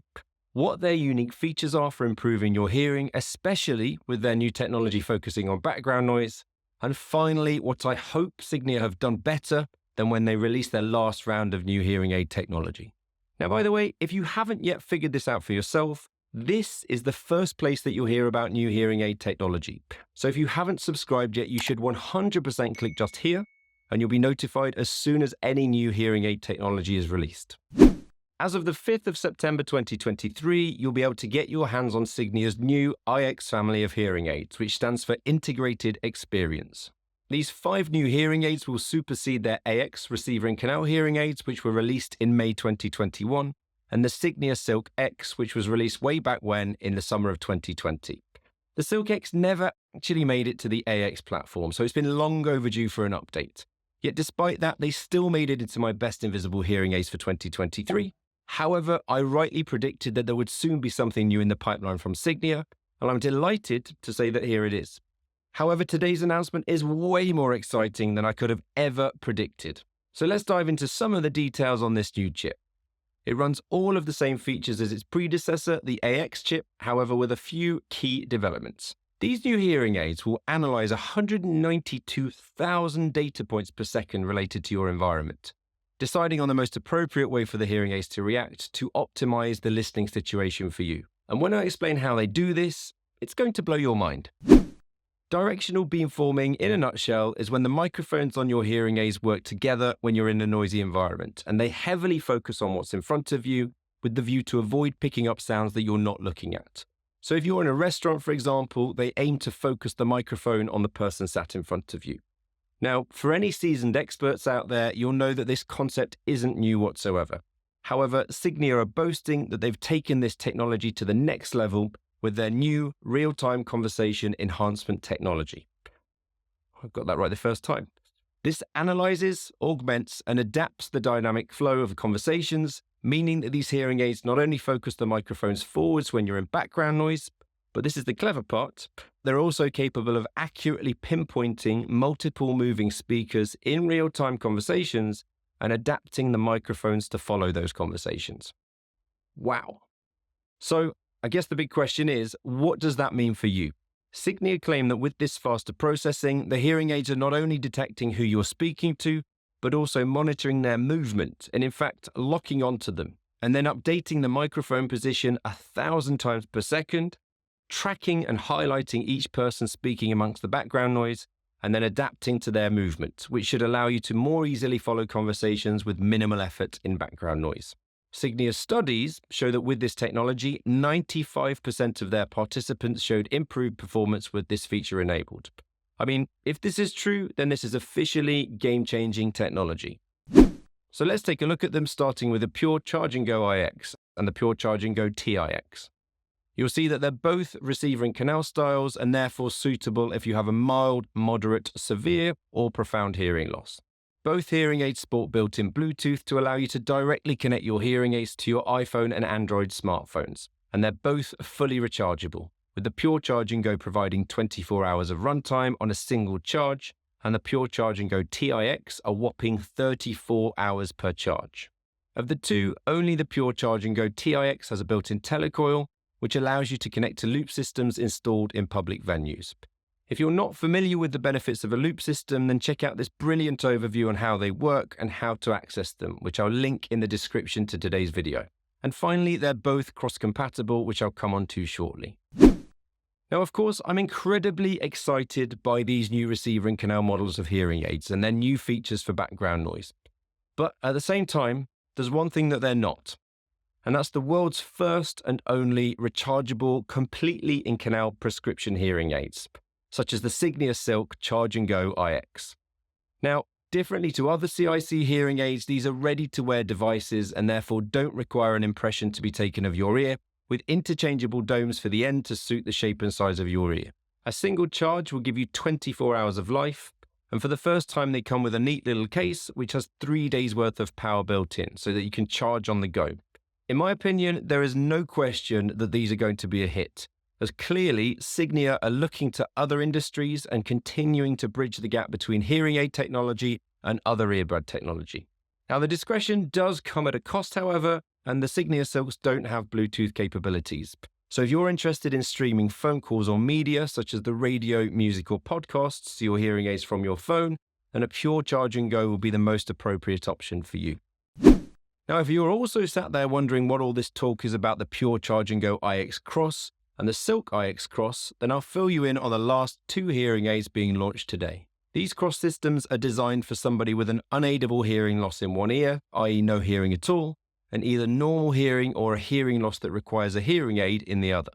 what their unique features are for improving your hearing, especially with their new technology focusing on background noise, and finally, what I hope Signia have done better than when they released their last round of new hearing aid technology. Now, by the way, if you haven't yet figured this out for yourself, this is the first place that you'll hear about new hearing aid technology. So if you haven't subscribed yet, you should 100% click just here, and you'll be notified as soon as any new hearing aid technology is released. As of the 5th of September 2023, you'll be able to get your hands on Signia's new iX family of hearing aids, which stands for Integrated Experience. These 5 new hearing aids will supersede their AX receiver and canal hearing aids, which were released in May 2021, and the Signia Silk X, which was released way back when in the summer of 2020. The Silk X never actually made it to the AX platform, so it's been long overdue for an update. Yet despite that, they still made it into my best invisible hearing aids for 2023. However, I rightly predicted that there would soon be something new in the pipeline from Signia, and I'm delighted to say that here it is. However, today's announcement is way more exciting than I could have ever predicted. So let's dive into some of the details on this new chip. It runs all of the same features as its predecessor, the AX chip, however with a few key developments. These new hearing aids will analyze 192,000 data points per second related to your environment, deciding on the most appropriate way for the hearing aids to react to optimize the listening situation for you. And when I explain how they do this, it's going to blow your mind. Directional beamforming, in a nutshell, is when the microphones on your hearing aids work together when you're in a noisy environment, and they heavily focus on what's in front of you with the view to avoid picking up sounds that you're not looking at. So if you're in a restaurant, for example, they aim to focus the microphone on the person sat in front of you. Now, for any seasoned experts out there, you'll know that this concept isn't new whatsoever. However, Signia are boasting that they've taken this technology to the next level with their new real-time conversation enhancement technology. I got that right the first time. This analyzes, augments, and adapts the dynamic flow of conversations, meaning that these hearing aids not only focus the microphones forwards when you're in background noise, but this is the clever part, they're also capable of accurately pinpointing multiple moving speakers in real-time conversations and adapting the microphones to follow those conversations. Wow. So, I guess the big question is, what does that mean for you? Signia claim that with this faster processing, the hearing aids are not only detecting who you're speaking to, but also monitoring their movement and in fact locking onto them, and then updating the microphone position 1,000 times per second, tracking and highlighting each person speaking amongst the background noise, and then adapting to their movement, which should allow you to more easily follow conversations with minimal effort in background noise. Signia's studies show that with this technology, 95% of their participants showed improved performance with this feature enabled. I mean, if this is true, then this is officially game-changing technology. So let's take a look at them, starting with the Pure Charge & Go iX and the Pure Charge & Go TIX. You'll see that they're both receiver and canal styles and therefore suitable if you have a mild, moderate, severe, or profound hearing loss. Both hearing aids sport built-in Bluetooth to allow you to directly connect your hearing aids to your iPhone and Android smartphones, and they're both fully rechargeable, with the Pure Charge & Go providing 24 hours of runtime on a single charge, and the Pure Charge & Go TIX a whopping 34 hours per charge. Of the two, only the Pure Charge & Go TIX has a built-in telecoil, which allows you to connect to loop systems installed in public venues. If you're not familiar with the benefits of a loop system, then check out this brilliant overview on how they work and how to access them, which I'll link in the description to today's video. And finally, they're both cross-compatible, which I'll come on to shortly. Now, of course, I'm incredibly excited by these new receiver and canal models of hearing aids and their new features for background noise. But at the same time, there's one thing that they're not, and that's the world's first and only rechargeable, completely in-canal prescription hearing aids, such as the Signia Silk Charge & Go iX. Now, differently to other CIC hearing aids, these are ready-to-wear devices and therefore don't require an impression to be taken of your ear, with interchangeable domes for the end to suit the shape and size of your ear. A single charge will give you 24 hours of life, and for the first time they come with a neat little case which has 3 days worth of power built in so that you can charge on the go. In my opinion, there is no question that these are going to be a hit, as clearly Signia are looking to other industries and continuing to bridge the gap between hearing aid technology and other earbud technology. Now, the discretion does come at a cost, however, and the Signia Silks don't have Bluetooth capabilities. So if you're interested in streaming phone calls or media, such as the radio, music, or podcasts to your hearing aids from your phone, then a Pure Charge & Go will be the most appropriate option for you. Now, if you're also sat there wondering what all this talk is about the Pure Charge & Go iX Cross and the Silk iX Cross, then I'll fill you in on the last 2 hearing aids being launched today. These cross systems are designed for somebody with an unaidable hearing loss in one ear, i.e. no hearing at all, and either normal hearing or a hearing loss that requires a hearing aid in the other.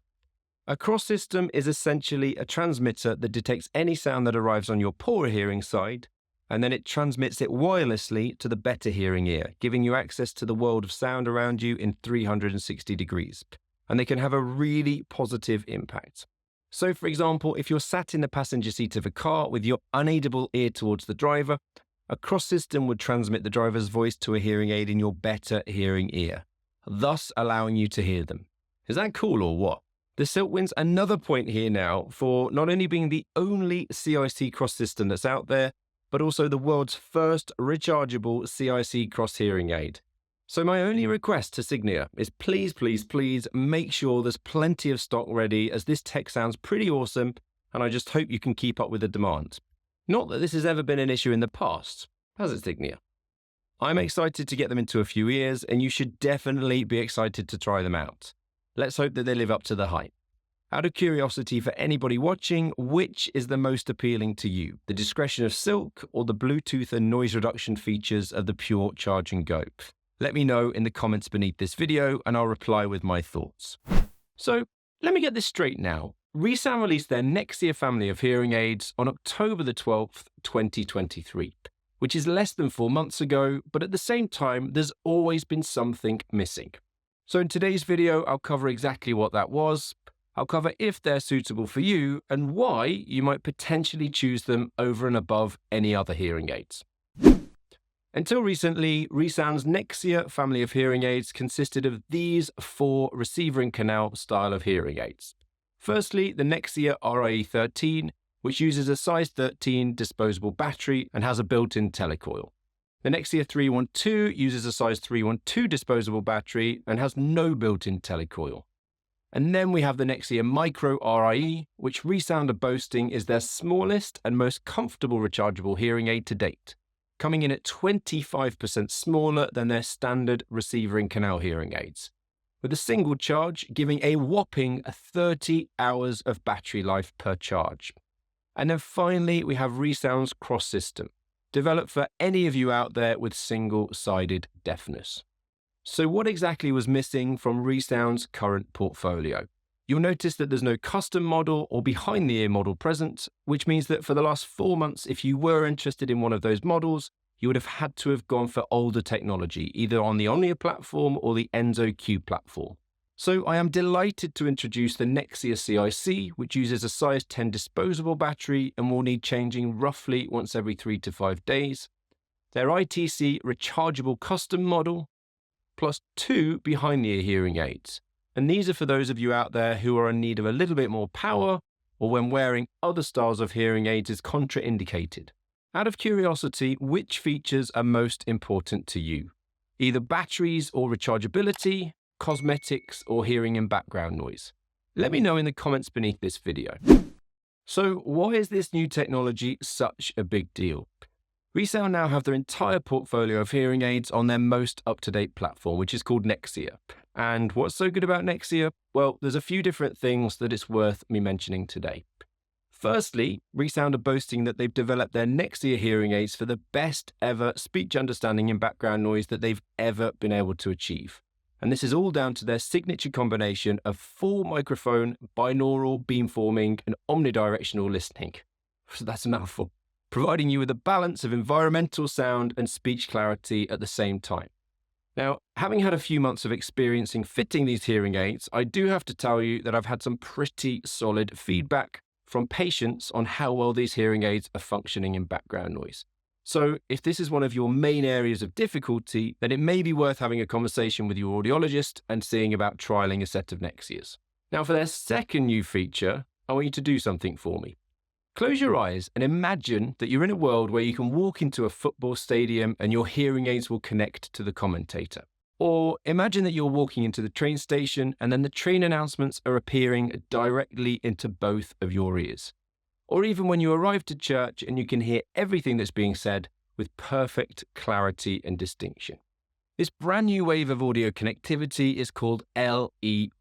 A cross system is essentially a transmitter that detects any sound that arrives on your poorer hearing side and then it transmits it wirelessly to the better hearing ear, giving you access to the world of sound around you in 360 degrees. And they can have a really positive impact. So, for example, if you're sat in the passenger seat of a car with your unaidable ear towards the driver, a cross system would transmit the driver's voice to a hearing aid in your better hearing ear, thus allowing you to hear them. Is that cool or what? The Silk wins another point here now for not only being the only CIC cross system that's out there, but also the world's first rechargeable CIC cross hearing aid. So my only request to Signia is please, please, please make sure there's plenty of stock ready, as this tech sounds pretty awesome, and I just hope you can keep up with the demand. Not that this has ever been an issue in the past, has it, Signia? I'm excited to get them into a few ears, and you should definitely be excited to try them out. Let's hope that they live up to the hype. Out of curiosity for anybody watching, which is the most appealing to you? The discretion of Silk or the Bluetooth and noise reduction features of the Pure Charge and Go? Let me know in the comments beneath this video and I'll reply with my thoughts. So let me get this straight now. ReSound released their Nexia family of hearing aids on October the 12th, 2023, which is less than 4 months ago, but at the same time, there's always been something missing. So in today's video, I'll cover exactly what that was. I'll cover if they're suitable for you and why you might potentially choose them over and above any other hearing aids. Until recently, ReSound's Nexia family of hearing aids consisted of these 4 receiver and canal style of hearing aids. Firstly, the Nexia RIE13, which uses a size 13 disposable battery and has a built-in telecoil. The Nexia 312 uses a size 312 disposable battery and has no built-in telecoil. And then we have the Nexia Micro RIE, which ReSound are boasting is their smallest and most comfortable rechargeable hearing aid to date, coming in at 25% smaller than their standard receiver and canal hearing aids, with a single charge giving a whopping 30 hours of battery life per charge. And then finally, we have ReSound's Cross System, developed for any of you out there with single-sided deafness. So what exactly was missing from ReSound's current portfolio? You'll notice that there's no custom model or behind-the-ear model present, which means that for the last 4 months, if you were interested in one of those models, you would have had to have gone for older technology, either on the Omnia platform or the Enzo Q platform. So I am delighted to introduce the Nexia CIC, which uses a size 10 disposable battery and will need changing roughly once every 3 to 5 days. Their ITC rechargeable custom model, plus 2 behind-the-ear hearing aids. And these are for those of you out there who are in need of a little bit more power, or when wearing other styles of hearing aids is contraindicated. Out of curiosity, which features are most important to you? Either batteries or rechargeability, cosmetics, or hearing and background noise? Let me know in the comments beneath this video. So why is this new technology such a big deal? ReSound now have their entire portfolio of hearing aids on their most up-to-date platform, which is called Nexia. And what's so good about Nexia? Well, there's a few different things that it's worth me mentioning today. Firstly, ReSound are boasting that they've developed their Nexia hearing aids for the best ever speech understanding and background noise that they've ever been able to achieve. And this is all down to their signature combination of full microphone, binaural, beamforming, and omnidirectional listening. So that's a mouthful, providing you with a balance of environmental sound and speech clarity at the same time. Now, having had a few months of experience in fitting these hearing aids, I do have to tell you that I've had some pretty solid feedback from patients on how well these hearing aids are functioning in background noise. So if this is one of your main areas of difficulty, then it may be worth having a conversation with your audiologist and seeing about trialing a set of Nexias. Now, for their second new feature, I want you to do something for me. Close your eyes and imagine that you're in a world where you can walk into a football stadium and your hearing aids will connect to the commentator. Or imagine that you're walking into the train station and then the train announcements are appearing directly into both of your ears. Or even when you arrive to church and you can hear everything that's being said with perfect clarity and distinction. This brand new wave of audio connectivity is called LE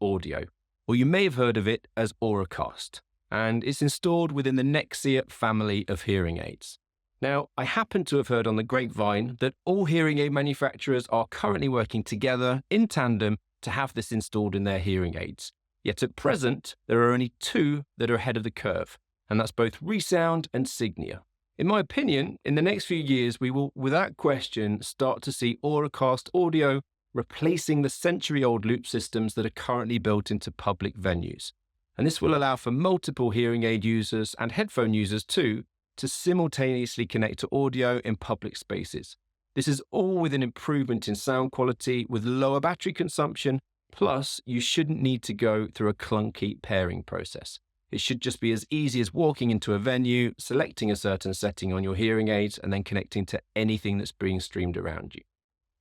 audio, or you may have heard of it as Auracast, and it's installed within the Nexia family of hearing aids. Now, I happen to have heard on the grapevine that all hearing aid manufacturers are currently working together in tandem to have this installed in their hearing aids. Yet at present, there are only 2 that are ahead of the curve, and that's both ReSound and Signia. In my opinion, in the next few years, we will, without question, start to see Auracast audio replacing the century-old loop systems that are currently built into public venues. And this will allow for multiple hearing aid users and headphone users too to simultaneously connect to audio in public spaces. This is all with an improvement in sound quality with lower battery consumption, plus you shouldn't need to go through a clunky pairing process. It should just be as easy as walking into a venue, selecting a certain setting on your hearing aids, and then connecting to anything that's being streamed around you.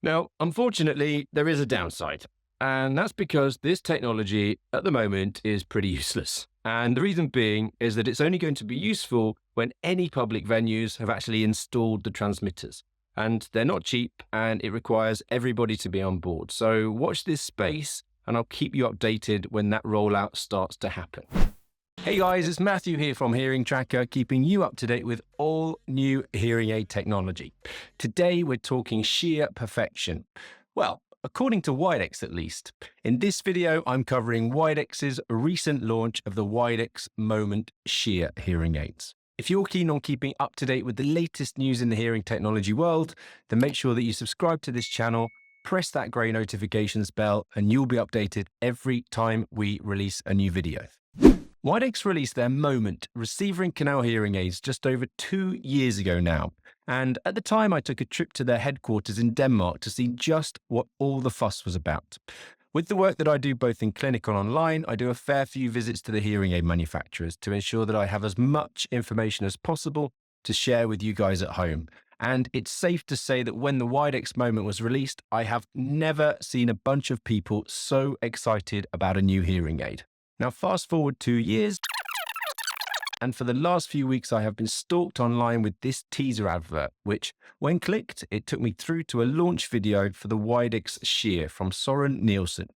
Now, unfortunately, there is a downside, and that's because this technology at the moment is pretty useless. And the reason being is that it's only going to be useful when any public venues have actually installed the transmitters. And they're not cheap, and it requires everybody to be on board. So watch this space, and I'll keep you updated when that rollout starts to happen. Hey guys, it's Matthew here from Hearing Tracker, keeping you up to date with all new hearing aid technology. Today we're talking sheer perfection. Well, according to Widex at least. In this video, I'm covering Widex's recent launch of the Widex Moment Sheer hearing aids. If you're keen on keeping up to date with the latest news in the hearing technology world, then make sure that you subscribe to this channel, press that grey notifications bell, and you'll be updated every time we release a new video. Widex released their Moment receiver and canal hearing aids just over 2 years ago now. And at the time, I took a trip to their headquarters in Denmark to see just what all the fuss was about. With the work that I do both in clinic and online, I do a fair few visits to the hearing aid manufacturers to ensure that I have as much information as possible to share with you guys at home. And it's safe to say that when the Widex Moment was released, I have never seen a bunch of people so excited about a new hearing aid. Now, fast forward 2 years, and for the last few weeks, I have been stalked online with this teaser advert, which, when clicked, it took me through to a launch video for the Widex Sheer from Soren Nielsen.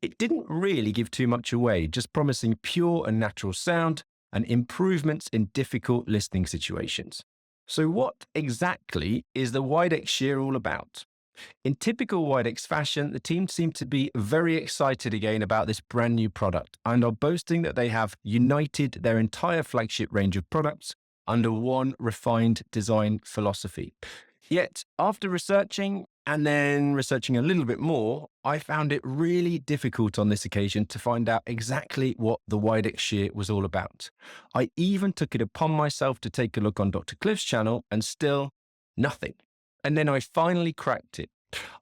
It didn't really give too much away, just promising pure and natural sound and improvements in difficult listening situations. So what exactly is the Widex Sheer all about? In typical Widex fashion, the team seem to be very excited again about this brand new product and are boasting that they have united their entire flagship range of products under one refined design philosophy. Yet, after researching and then researching a little bit more, I found it really difficult on this occasion to find out exactly what the Widex Sheer was all about. I even took it upon myself to take a look on Dr. Cliff's channel and still nothing. And then I finally cracked it.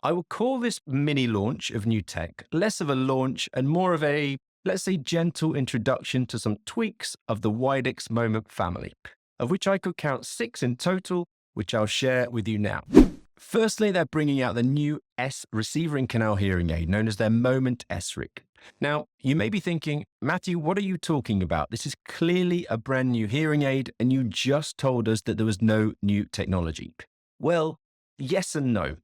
I will call this mini launch of new tech less of a launch and more of a, let's say, gentle introduction to some tweaks of the Widex Moment family, of which I could count 6 in total, which I'll share with you now. Firstly, they're bringing out the new S receiver and canal hearing aid, known as their Moment S-Rig. Now, you may be thinking, Matthew, what are you talking about? This is clearly a brand new hearing aid, and you just told us that there was no new technology. Well, yes and no.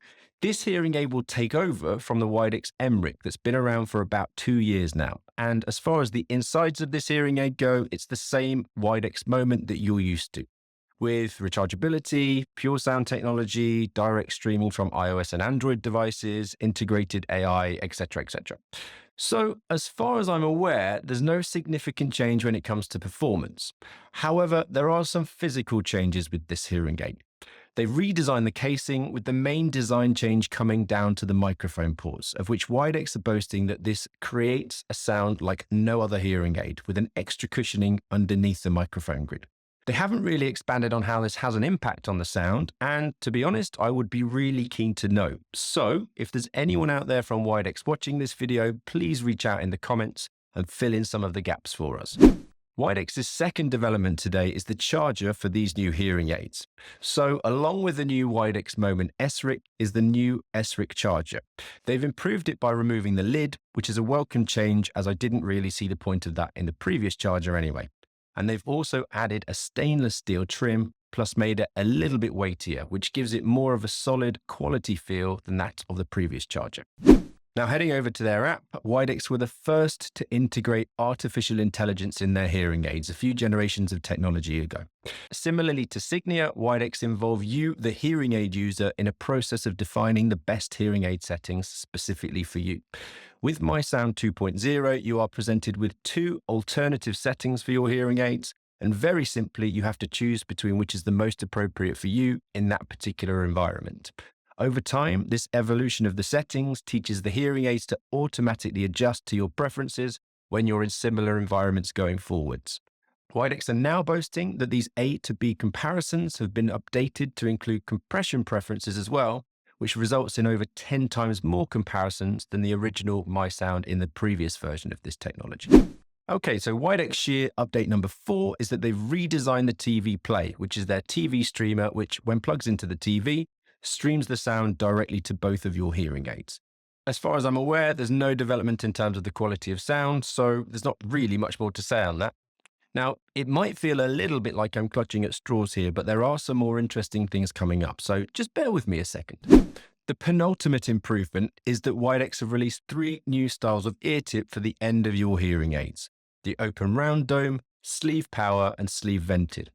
This hearing aid will take over from the Widex M-Rig that's been around for about 2 years now. And as far as the insides of this hearing aid go, it's the same Widex Moment that you're used to, with rechargeability, pure sound technology, direct streaming from iOS and Android devices, integrated AI, etc., etc. So, as far as I'm aware, there's no significant change when it comes to performance. However, there are some physical changes with this hearing aid. They've redesigned the casing, with the main design change coming down to the microphone ports, of which Widex are boasting that this creates a sound like no other hearing aid, with an extra cushioning underneath the microphone grid. They haven't really expanded on how this has an impact on the sound, and to be honest, I would be really keen to know. So, if there's anyone out there from Widex watching this video, please reach out in the comments and fill in some of the gaps for us. Widex's second development today is the charger for these new hearing aids. So, along with the new Widex Moment S-Rig is the new S-Rig charger. They've improved it by removing the lid, which is a welcome change, as I didn't really see the point of that in the previous charger anyway. And they've also added a stainless steel trim, plus made it a little bit weightier, which gives it more of a solid quality feel than that of the previous charger. Now, heading over to their app, Widex were the first to integrate artificial intelligence in their hearing aids a few generations of technology ago. Similarly to Signia, Widex involve you, the hearing aid user, in a process of defining the best hearing aid settings specifically for you. With MySound 2.0, you are presented with 2 alternative settings for your hearing aids, And very simply, you have to choose between which is the most appropriate for you in that particular environment. Over time, this evolution of the settings teaches the hearing aids to automatically adjust to your preferences when you're in similar environments going forwards. Widex are now boasting that these A to B comparisons have been updated to include compression preferences as well, which results in over 10 times more comparisons than the original MySound in the previous version of this technology. Okay, so Widex Sheer update number 4 is that they've redesigned the TV Play, which is their TV streamer, which, when plugged into the TV, streams the sound directly to both of your hearing aids. As far as I'm aware, there's no development in terms of the quality of sound, so there's not really much more to say on that. Now, it might feel a little bit like I'm clutching at straws here, but there are some more interesting things coming up, so just bear with me a second. The penultimate improvement is that Widex have released 3 new styles of ear tip for the end of your hearing aids: the open round dome, sleeve power, and sleeve vented.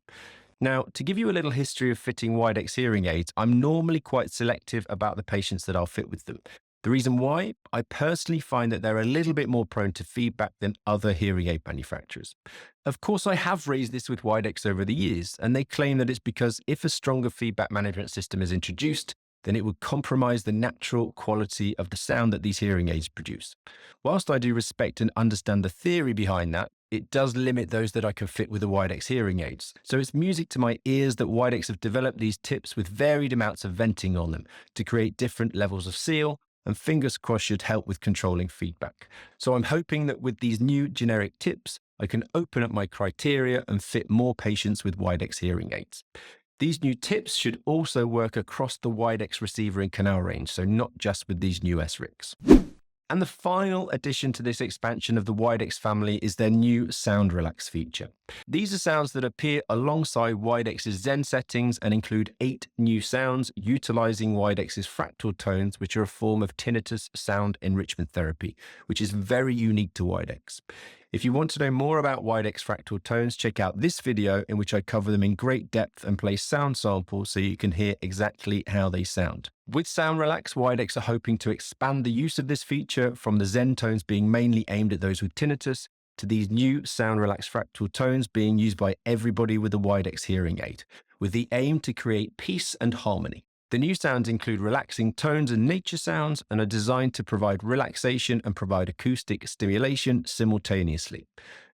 Now, to give you a little history of fitting Widex hearing aids, I'm normally quite selective about the patients that I'll fit with them. The reason why? I personally find that they're a little bit more prone to feedback than other hearing aid manufacturers. Of course, I have raised this with Widex over the years, and they claim that it's because if a stronger feedback management system is introduced, then it would compromise the natural quality of the sound that these hearing aids produce. Whilst I do respect and understand the theory behind that, it does limit those that I can fit with the Widex hearing aids. So it's music to my ears that Widex have developed these tips with varied amounts of venting on them to create different levels of seal, and fingers crossed should help with controlling feedback. So I'm hoping that with these new generic tips, I can open up my criteria and fit more patients with Widex hearing aids. These new tips should also work across the Widex receiver and canal range, so not just with these new SRICs. And the final addition to this expansion of the Widex family is their new Sound Relax feature. These are sounds that appear alongside Widex's Zen settings and include 8 new sounds utilizing Widex's fractal tones, which are a form of tinnitus sound enrichment therapy, which is very unique to Widex. If you want to know more about Widex fractal tones, check out this video in which I cover them in great depth and play sound samples so you can hear exactly how they sound. With Sound Relax, Widex are hoping to expand the use of this feature from the Zen tones being mainly aimed at those with tinnitus to these new Sound Relax fractal tones being used by everybody with a Widex hearing aid, with the aim to create peace and harmony. The new sounds include relaxing tones and nature sounds and are designed to provide relaxation and provide acoustic stimulation simultaneously.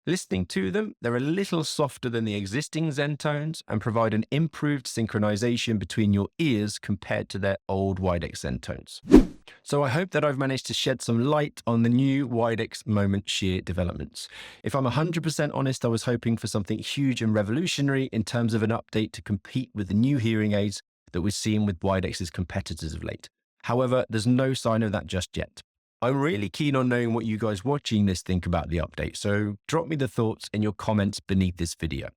Listening to them, they're a little softer than the existing Zen tones and provide an improved synchronization between your ears compared to their old Widex Zen tones. So I hope that I've managed to shed some light on the new Widex Moment Sheer developments. If I'm 100% honest, I was hoping for something huge and revolutionary in terms of an update to compete with the new hearing aids that we're seeing with Widex's competitors of late. However, there's no sign of that just yet. I'm really keen on knowing what you guys watching this think about the update, so drop me the thoughts in your comments beneath this video.